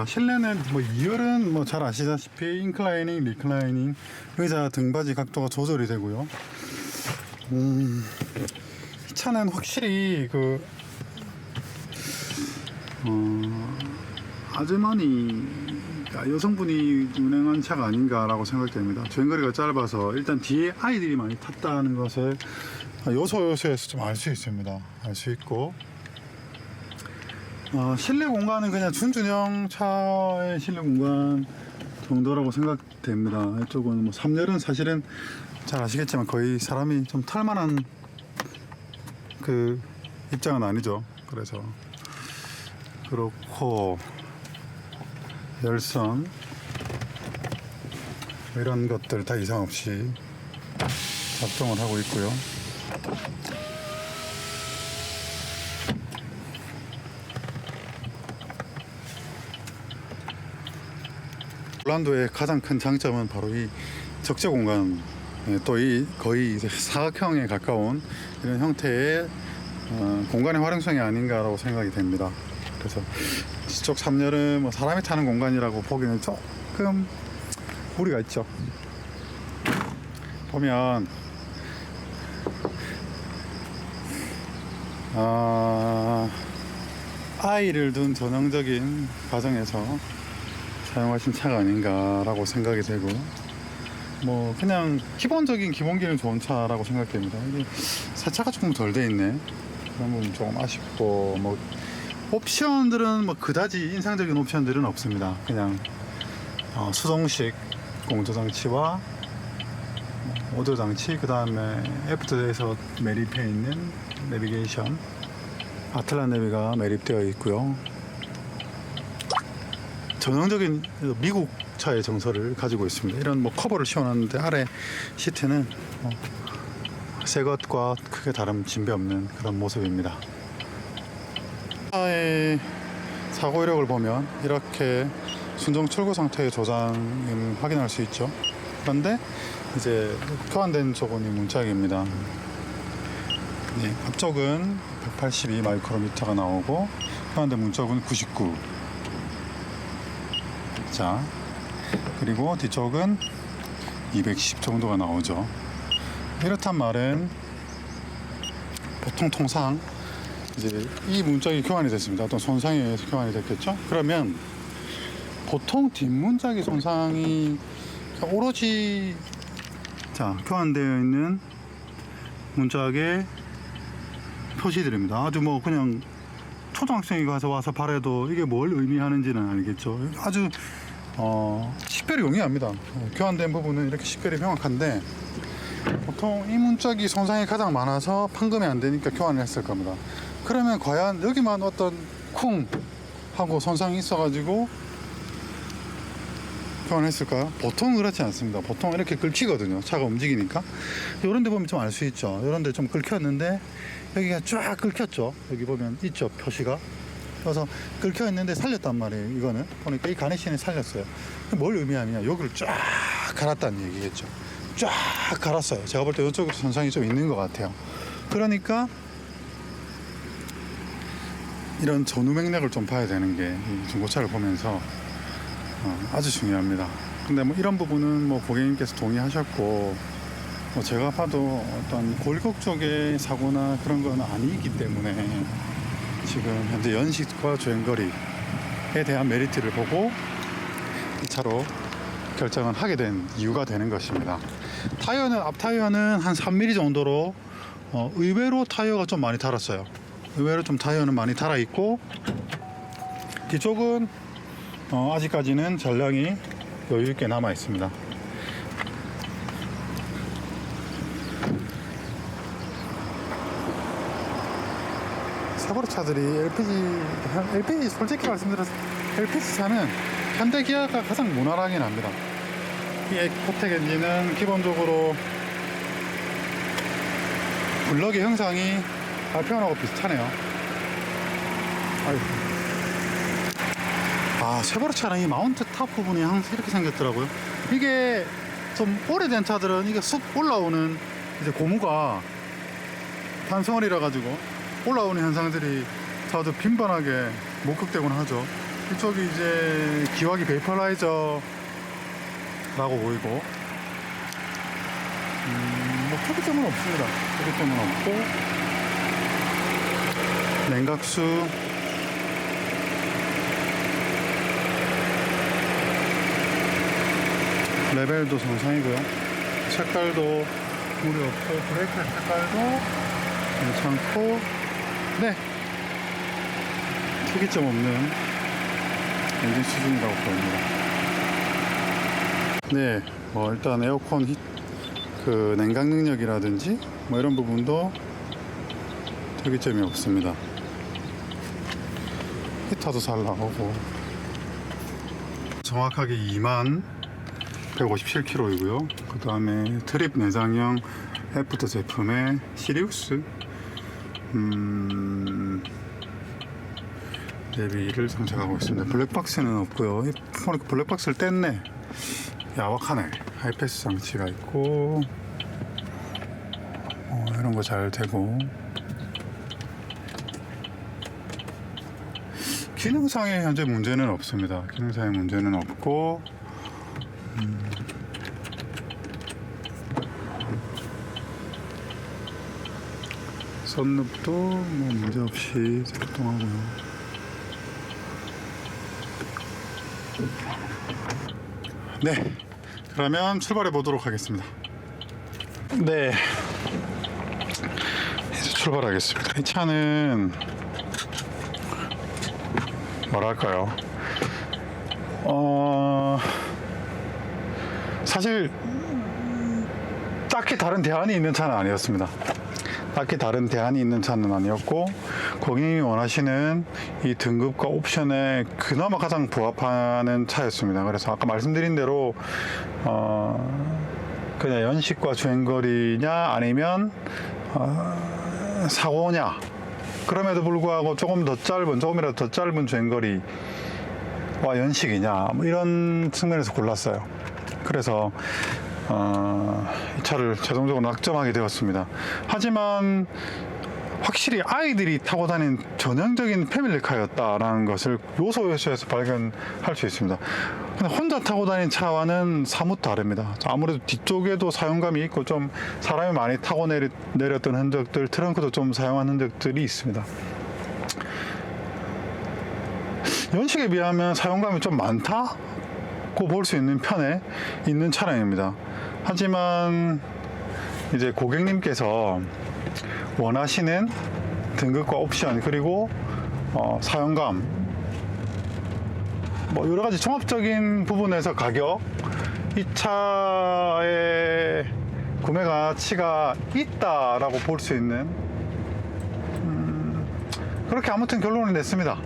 실내는 뭐 2열은 뭐 잘 아시다시피 인클라이닝, 리클라이닝, 의자 등받이 각도가 조절이 되고요. 이 차는 확실히 그 아주머니, 여성분이 운행한 차가 아닌가라고 생각됩니다. 주행거리가 짧아서 일단 뒤에 아이들이 많이 탔다는 것을 요소에서 좀 알 수 있습니다. 알 수 있고, 실내 공간은 그냥 준준형 차의 실내 공간 정도라고 생각됩니다. 이쪽은 뭐 3열은 사실은 잘 아시겠지만 거의 사람이 좀 탈만한 그 입장은 아니죠. 그래서 그렇고, 열선 이런 것들 다 이상 없이 작동을 하고 있고요. 올란도의 가장 큰 장점은 바로 이 적재 공간, 또 이 거의 이제 사각형에 가까운 이런 형태의 공간의 활용성이 아닌가라고 생각이 됩니다. 그래서 이쪽 3열은 뭐 사람이 타는 공간이라고 보기는 조금 무리가 있죠. 보면 아이를 둔 전형적인 가정에서 사용하신 차가 아닌가라고 생각이 되고, 뭐 그냥 기본적인 기본기는 좋은 차라고 생각됩니다. 이게 세차가 조금 덜 돼 있네. 그런 부분 조금 아쉽고, 뭐 옵션들은 뭐 그다지 인상적인 옵션들은 없습니다. 그냥 수동식 공조 장치와 오조 장치, 그 다음에 애프터에서 매립해 있는 내비게이션, 아틀란 내비가 매립되어 있고요. 전형적인 미국 차의 정서를 가지고 있습니다. 이런 뭐 커버를 씌워놨는데 아래 시트는 새 것과 크게 다른 진배 없는 그런 모습입니다. 차의 사고 이력을 보면 이렇게 순정 출고 상태의 조장을 확인할 수 있죠. 그런데 이제 교환된 쪽은 이 문짝입니다. 네, 앞쪽은 182 마이크로미터가 나오고 교환된 문짝은 99. 자, 그리고 뒤쪽은 210 정도가 나오죠. 이렇단 말은 보통 통상 이제 이 문짝이 교환이 됐습니다. 어떤 손상에 의해서 교환이 됐겠죠. 그러면 보통 뒷문짝이 손상이 오로지 자 교환되어 있는 문짝의 표시들입니다. 아주 뭐 그냥 초등학생이 가서 와서 봐도 이게 뭘 의미하는지는 알겠죠. 아주 식별이 용이합니다. 교환된 부분은 이렇게 식별이 명확한데 보통 이 문짝이 손상이 가장 많아서 판금이 안 되니까 교환을 했을 겁니다. 그러면 과연 여기만 어떤 쿵 하고 손상이 있어가지고 교환했을까요? 보통 그렇지 않습니다. 보통 이렇게 긁히거든요. 차가 움직이니까. 이런 데 보면 좀 알 수 있죠. 이런 데 좀 긁혔는데 여기가 쫙 긁혔죠. 여기 보면 있죠. 표시가. 그래서 긁혀 있는데 살렸단 말이에요. 이거는 보니까 이 가네신이 살렸어요. 뭘 의미하냐? 여기를 쫙 갈았다는 얘기겠죠. 쫙 갈았어요. 제가 볼 때 이쪽에 손상이 좀 있는 것 같아요. 그러니까 이런 전후 맥락을 좀 봐야 되는 게 이 중고차를 보면서 아주 중요합니다. 근데 뭐 이런 부분은 뭐 고객님께서 동의하셨고 뭐 제가 봐도 어떤 골격 쪽의 사고나 그런 건 아니기 때문에 지금 현재 연식과 주행거리에 대한 메리트를 보고 이 차로 결정을 하게 된 이유가 되는 것입니다. 타이어는 앞 타이어는 한 3mm 정도로 의외로 타이어가 좀 많이 달았어요. 의외로 좀 타이어는 많이 달아 있고 뒤쪽은 아직까지는 전량이 여유 있게 남아 있습니다. 세보로 차들이 LPG 솔직히 말씀드려서 LPG 차는 현대 기아가 가장 무난하긴 합니다. 이 에코텍 엔진은 기본적으로 블럭의 형상이 R-P1하고 비슷하네요. 세보로 차는 이 마운트 탑 부분이 항상 이렇게 생겼더라고요. 이게 좀 오래된 차들은 이게 쑥 올라오는 이제 고무가 단성얼이라 가지고 올라오는 현상들이 자주 빈번하게 목격되곤 하죠. 이쪽이 이제 기화기 베이퍼라이저라고 보이고 뭐 특이점은 없습니다. 특이점은 없고 냉각수 레벨도 정상이고요. 색깔도 무리 없고 브레이크 색깔도 괜찮고 네 특이점 없는 엔진 수준이라고 보입니다. 네, 뭐 일단 에어컨 그 냉각 능력이라든지 뭐 이런 부분도 특이점이 없습니다. 히터도 잘 나오고 정확하게 2157km이고요. 그 다음에 트립 내장형 애프터 제품의 시리우스 대비를 장착하고 있습니다. 블랙박스는 없고요. 블랙박스를 뗐네. 야박하네. 하이패스 장치가 있고 이런 거 잘 되고 기능상의 현재 문제는 없습니다. 기능상의 문제는 없고 선룹도 뭐 문제없이 작동하고요. 네, 그러면 출발해 보도록 하겠습니다. 네, 이제 출발하겠습니다. 이 차는 뭐랄까요? 사실 딱히 다른 대안이 있는 차는 아니었습니다. 딱히 다른 대안이 있는 차는 아니었고 고객님이 원하시는 이 등급과 옵션에 그나마 가장 부합하는 차였습니다. 그래서 아까 말씀드린 대로 그냥 연식과 주행거리냐 아니면 사고냐 그럼에도 불구하고 조금이라도 더 짧은 주행거리와 연식이냐 뭐 이런 측면에서 골랐어요. 그래서 이 차를 최종적으로 낙점하게 되었습니다. 하지만 확실히 아이들이 타고 다니는 전형적인 패밀리카였다라는 것을 요소에서 발견할 수 있습니다. 근데 혼자 타고 다니는 차와는 사뭇 다릅니다. 아무래도 뒤쪽에도 사용감이 있고 좀 사람이 많이 타고 내렸던 흔적들, 트렁크도 좀 사용한 흔적들이 있습니다. 연식에 비하면 사용감이 좀 많다고 볼 수 있는 편에 있는 차량입니다. 하지만 이제 고객님께서 원하시는 등급과 옵션 그리고 사용감 뭐 여러 가지 종합적인 부분에서 가격, 이 차의 구매 가치가 있다라고 볼 수 있는 그렇게 아무튼 결론을 냈습니다.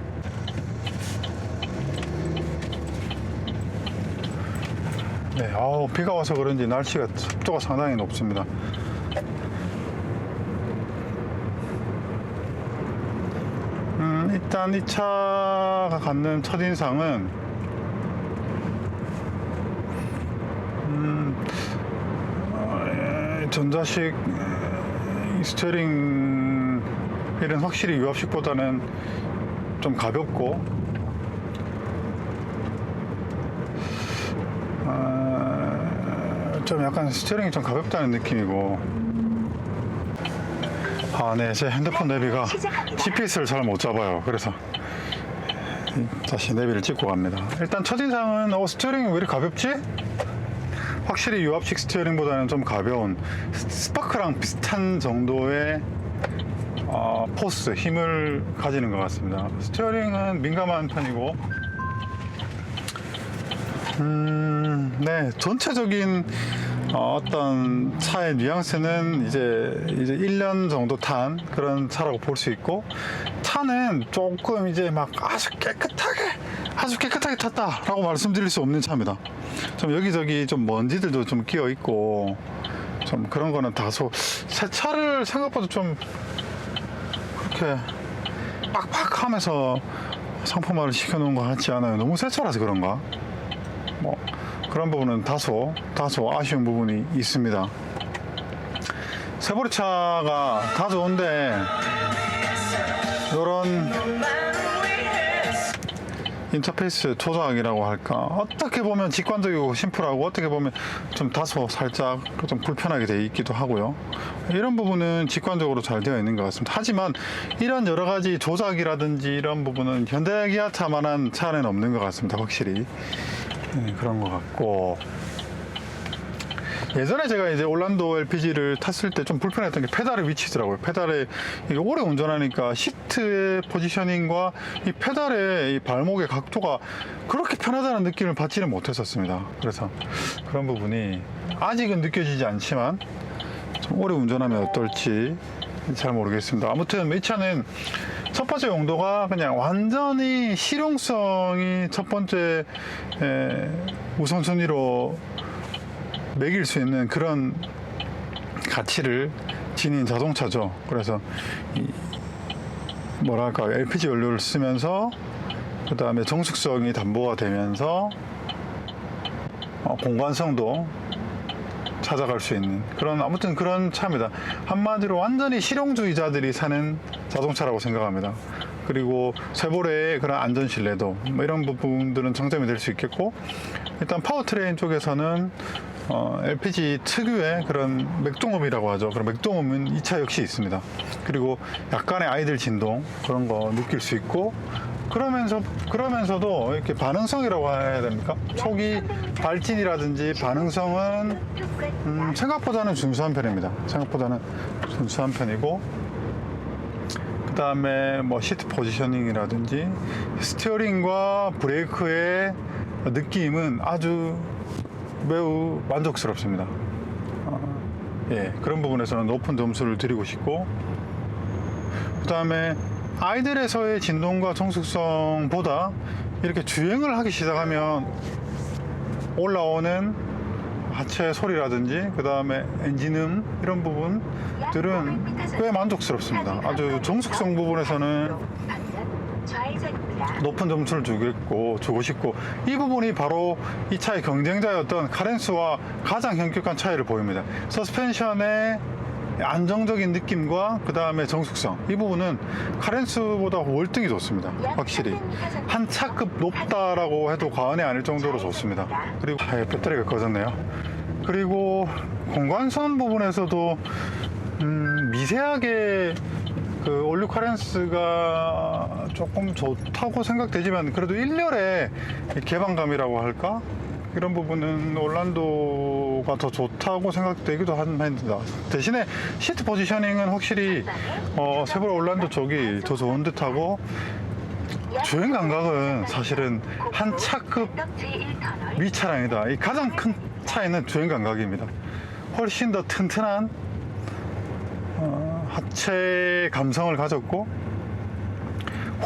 네, 비가 와서 그런지 날씨가 습도가 상당히 높습니다. 일단 이 차가 갖는 첫인상은 전자식 스티어링 휠은 확실히 유압식보다는 좀 가볍고 좀 약간 스티어링이 좀 가볍다는 느낌이고 네, 제 핸드폰 내비가 GPS를 잘 못 잡아요. 그래서 다시 내비를 찍고 갑니다. 일단 첫인상은 스티어링이 왜 이렇게 가볍지? 확실히 유압식 스티어링보다는 좀 가벼운 스파크랑 비슷한 정도의 포스, 힘을 가지는 것 같습니다. 스티어링은 민감한 편이고 네, 전체적인 어떤 차의 뉘앙스는 이제 1년 정도 탄 그런 차라고 볼 수 있고, 차는 조금 이제 막 아주 깨끗하게 탔다라고 말씀드릴 수 없는 차입니다. 좀 여기저기 좀 먼지들도 좀 끼어 있고 좀 그런 거는 다소 새 차를 생각보다 좀 그렇게 빡빡하면서 상품화를 시켜놓은 것 같지 않아요. 너무 새 차라서 그런가? 뭐 그런 부분은 다소 아쉬운 부분이 있습니다. 세보리 차가 다 좋은데 이런 인터페이스 조작이라고 할까, 어떻게 보면 직관적이고 심플하고 어떻게 보면 좀 다소 살짝 좀 불편하게 돼 있기도 하고요. 이런 부분은 직관적으로 잘 되어 있는 것 같습니다. 하지만 이런 여러 가지 조작이라든지 이런 부분은 현대기아차만한 차 안에는 없는 것 같습니다. 확실히 그런 것 같고, 예전에 제가 이제 올란도 LPG를 탔을 때 좀 불편했던 게 페달의 위치더라고요. 페달에 오래 운전하니까 시트의 포지셔닝과 이 페달의 이 발목의 각도가 그렇게 편하다는 느낌을 받지는 못했었습니다. 그래서 그런 부분이 아직은 느껴지지 않지만 좀 오래 운전하면 어떨지 잘 모르겠습니다. 아무튼 이 차는 첫 번째 용도가 그냥 완전히 실용성이 첫 번째 우선순위로 매길 수 있는 그런 가치를 지닌 자동차죠. 그래서 뭐랄까, LPG 연료를 쓰면서 그 다음에 정숙성이 담보가 되면서 공간성도 찾아갈 수 있는 그런, 아무튼 그런 차입니다. 한마디로 완전히 실용주의자들이 사는 자동차라고 생각합니다. 그리고 세보레의 그런 안전 신뢰도 뭐 이런 부분들은 장점이 될 수 있겠고, 일단 파워트레인 쪽에서는 LPG 특유의 그런 맥동음이라고 하죠. 그런 맥동음은 이 차 역시 있습니다. 그리고 약간의 아이들 진동 그런 거 느낄 수 있고, 그러면서도 이렇게 반응성이라고 해야 됩니까? 초기 발진이라든지 반응성은 생각보다는 준수한 편입니다. 생각보다는 준수한 편이고, 그 다음에 뭐 시트 포지셔닝이라든지 스티어링과 브레이크의 느낌은 아주 매우 만족스럽습니다. 그런 부분에서는 높은 점수를 드리고 싶고, 그 다음에 아이들에서의 진동과 정숙성보다 이렇게 주행을 하기 시작하면 올라오는 하체 소리라든지 그 다음에 엔진음 이런 부분들은 꽤 만족스럽습니다. 아주 정숙성 부분에서는 좌회전입니다. 높은 점수를 주고 싶고, 이 부분이 바로 이 차의 경쟁자였던 카렌스와 가장 현격한 차이를 보입니다. 서스펜션의 안정적인 느낌과 그 다음에 정숙성, 이 부분은 카렌스보다 월등히 좋습니다. 확실히 한 차급 높다라고 해도 과언이 아닐 정도로 좋습니다. 그리고 배터리가 꺼졌네요. 그리고 공간선 부분에서도 미세하게 그 올류 카렌스가 조금 좋다고 생각되지만, 그래도 1열의 개방감이라고 할까? 이런 부분은 올란도가 더 좋다고 생각되기도 합니다. 대신에 시트 포지셔닝은 확실히 세보로 올란도 쪽이 더 좋은 듯하고, 주행 감각은 사실은 한 차급 위 차량이다. 이 가장 큰 차이는 주행 감각입니다. 훨씬 더 튼튼한 하체 감성을 가졌고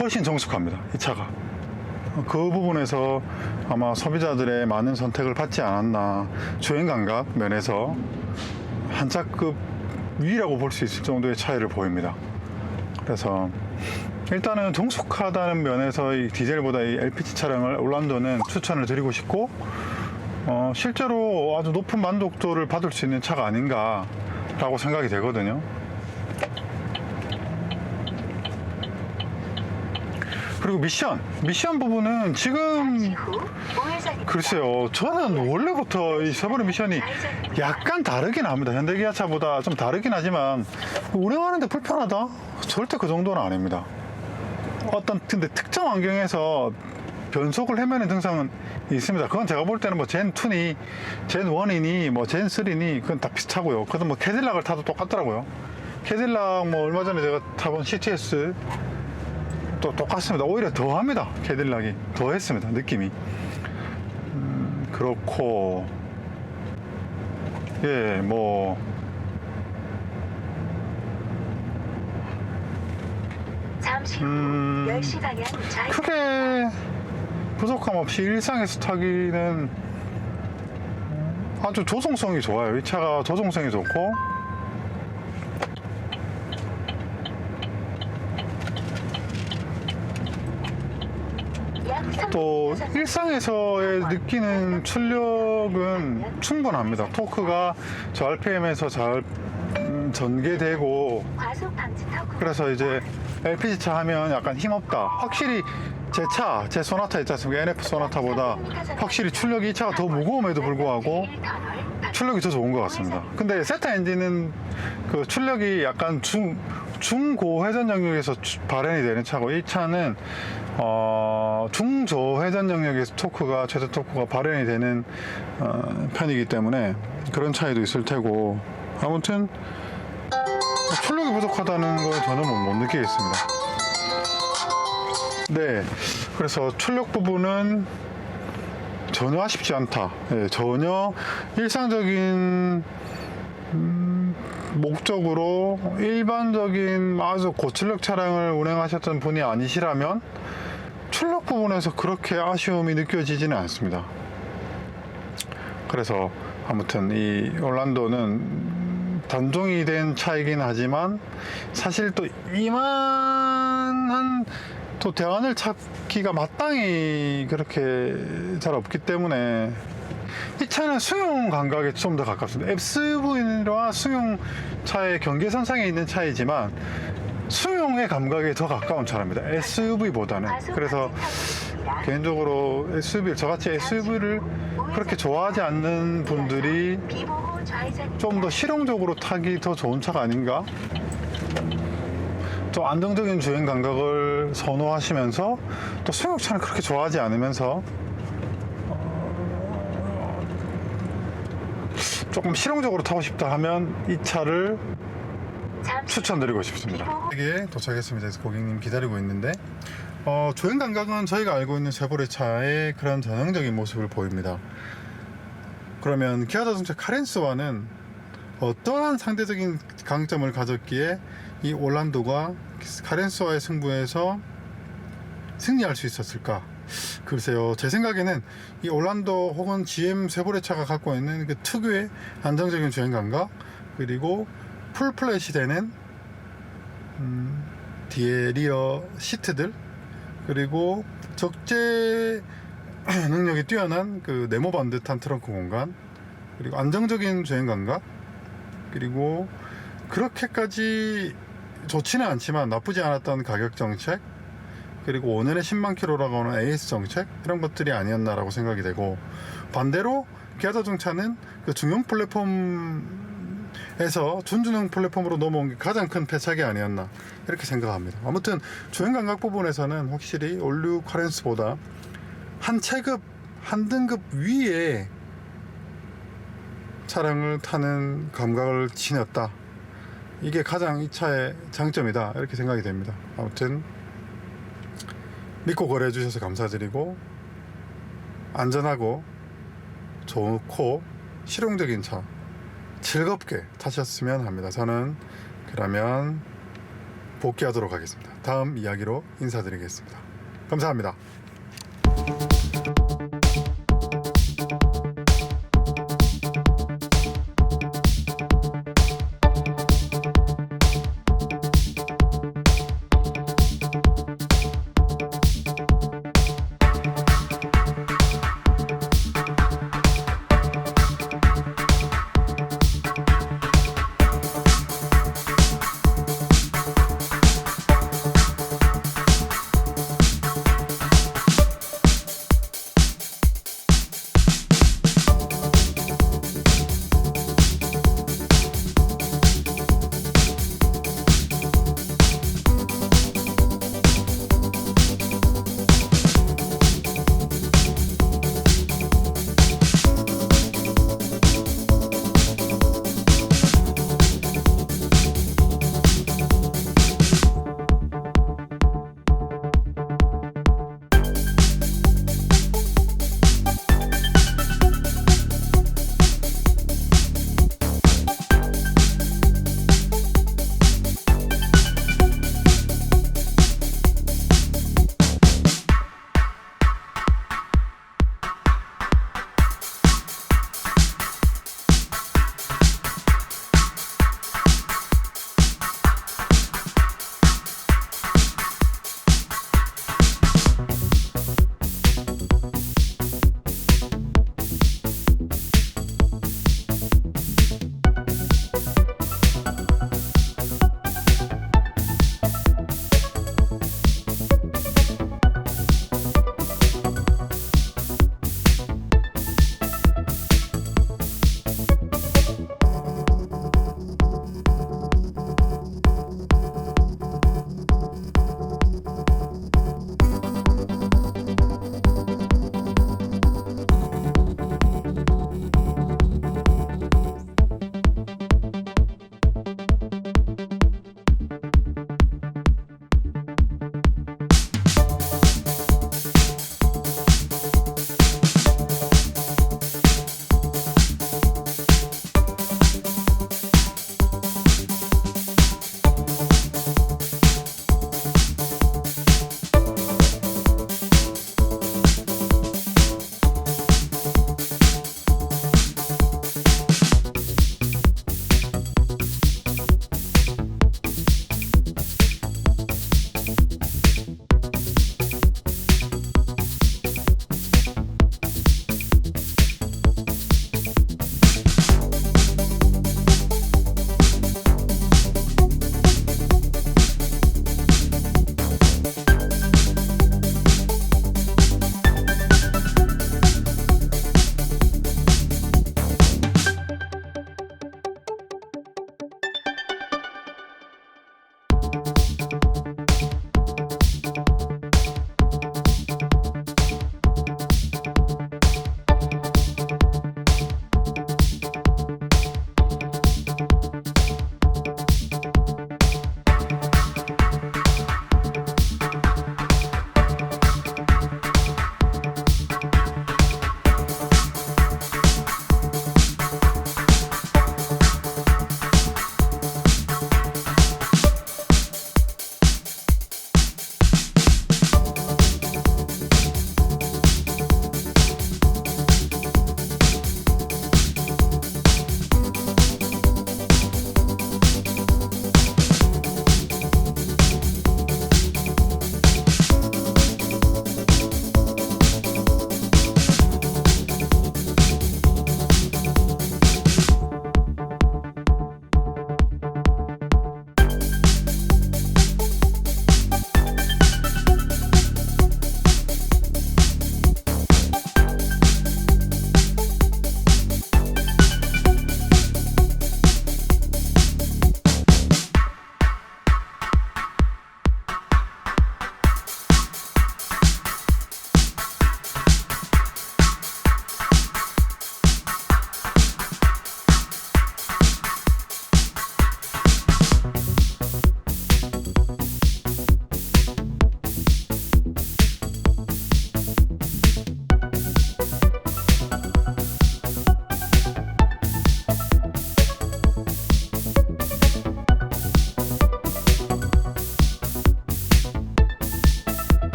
훨씬 정숙합니다, 이 차가. 그 부분에서 아마 소비자들의 많은 선택을 받지 않았나. 주행 감각 면에서 한 차급 위라고 볼 수 있을 정도의 차이를 보입니다. 그래서 일단은 정숙하다는 면에서 이 디젤보다 이 LPG 차량을 올란도는 추천을 드리고 싶고, 실제로 아주 높은 만족도를 받을 수 있는 차가 아닌가 라고 생각이 되거든요. 그리고 미션 부분은 지금 글쎄요, 저는 원래부터 이 세보레 미션이 약간 다르긴 합니다. 현대기아차보다 좀 다르긴 하지만 운행하는데 불편하다? 절대 그 정도는 아닙니다. 근데 특정 환경에서 변속을 헤매는 증상은 있습니다. 그건 제가 볼 때는 뭐 젠2니 젠1이니 뭐 젠3니 그건 다 비슷하고요. 그래도 뭐 캐딜락을 타도 똑같더라고요. 캐딜락 뭐 얼마 전에 제가 타본 CTS 또 똑같습니다. 오히려 더 합니다. 캐딜락이 더 했습니다. 느낌이. 그렇고, 예, 뭐 잠시 후 10시 방향 좌회전. 크게 부족함 없이 일상에서 타기는 아주 조종성이 좋아요. 이 차가 조종성이 좋고, 또 일상에서의 느끼는 출력은 충분합니다. 토크가 저 RPM에서 잘 전개되고, 과속 방지 터크. 그래서 이제 LPG 차 하면 약간 힘없다. 확실히 제 소나타 있지 않습니까? NF 소나타보다 확실히 출력이 이 차가 더 무거움에도 불구하고 출력이 더 좋은 것 같습니다. 근데 세타 엔진은 그 출력이 약간 중고회전 영역에서 발현이 되는 차고, 이 차는 중저회전 영역에서 최대 토크가 발현이 되는 편이기 때문에 그런 차이도 있을 테고, 아무튼 출력이 부족하다는 걸 저는 못 느끼겠습니다. 네, 그래서 출력 부분은 전혀 아쉽지 않다. 네, 전혀 일상적인 목적으로 일반적인 아주 고출력 차량을 운행하셨던 분이 아니시라면 출력 부분에서 그렇게 아쉬움이 느껴지지는 않습니다. 그래서 아무튼 이 올란도는 단종이 된 차이긴 하지만 사실 또 이만한 또 대안을 찾기가 마땅히 그렇게 잘 없기 때문에 이 차는 승용 감각에 좀 더 가깝습니다. SUV와 승용차의 경계선상에 있는 차이지만 승용의 감각에 더 가까운 차랍니다. SUV보다는. 그래서 개인적으로 저같이 SUV를 그렇게 좋아하지 않는 분들이 좀 더 실용적으로 타기 더 좋은 차가 아닌가? 또 안정적인 주행 감각을 선호하시면서 또 승용차는 그렇게 좋아하지 않으면서 조금 실용적으로 타고 싶다 하면 이 차를 추천드리고 싶습니다. 이게 도착했습니다. 그래서 고객님 기다리고 있는데 주행 감각은 저희가 알고 있는 쉐보레 차의 그런 전형적인 모습을 보입니다. 그러면 기아 자동차 카렌스와는 어떠한 상대적인 강점을 가졌기에 이 올란도가 카렌스와의 승부에서 승리할 수 있었을까? 글쎄요, 제 생각에는 이 올란도 혹은 GM 쉐보레 차가 갖고 있는 그 특유의 안정적인 주행 감각, 그리고 풀 플랫이 되는 뒤에 리어 시트들, 그리고 적재 능력이 뛰어난 그 네모 반듯한 트렁크 공간, 그리고 안정적인 주행 감각, 그리고 그렇게까지 좋지는 않지만 나쁘지 않았던 가격 정책, 그리고 5년에 10만 킬로라고 하는 AS 정책, 이런 것들이 아니었나라고 생각이 되고, 반대로 기아 자동차는 그 중형 플랫폼에서 준중형 플랫폼으로 넘어온 게 가장 큰 패착이 아니었나 이렇게 생각합니다. 아무튼 주행 감각 부분에서는 확실히 올류 카렌스보다 한 체급, 한 등급 위에 차량을 타는 감각을 지녔다. 이게 가장 이 차의 장점이다 이렇게 생각이 됩니다. 아무튼 믿고 거래해 주셔서 감사드리고, 안전하고 좋고 실용적인 차 즐겁게 타셨으면 합니다. 저는 그러면 복귀하도록 하겠습니다. 다음 이야기로 인사드리겠습니다. 감사합니다.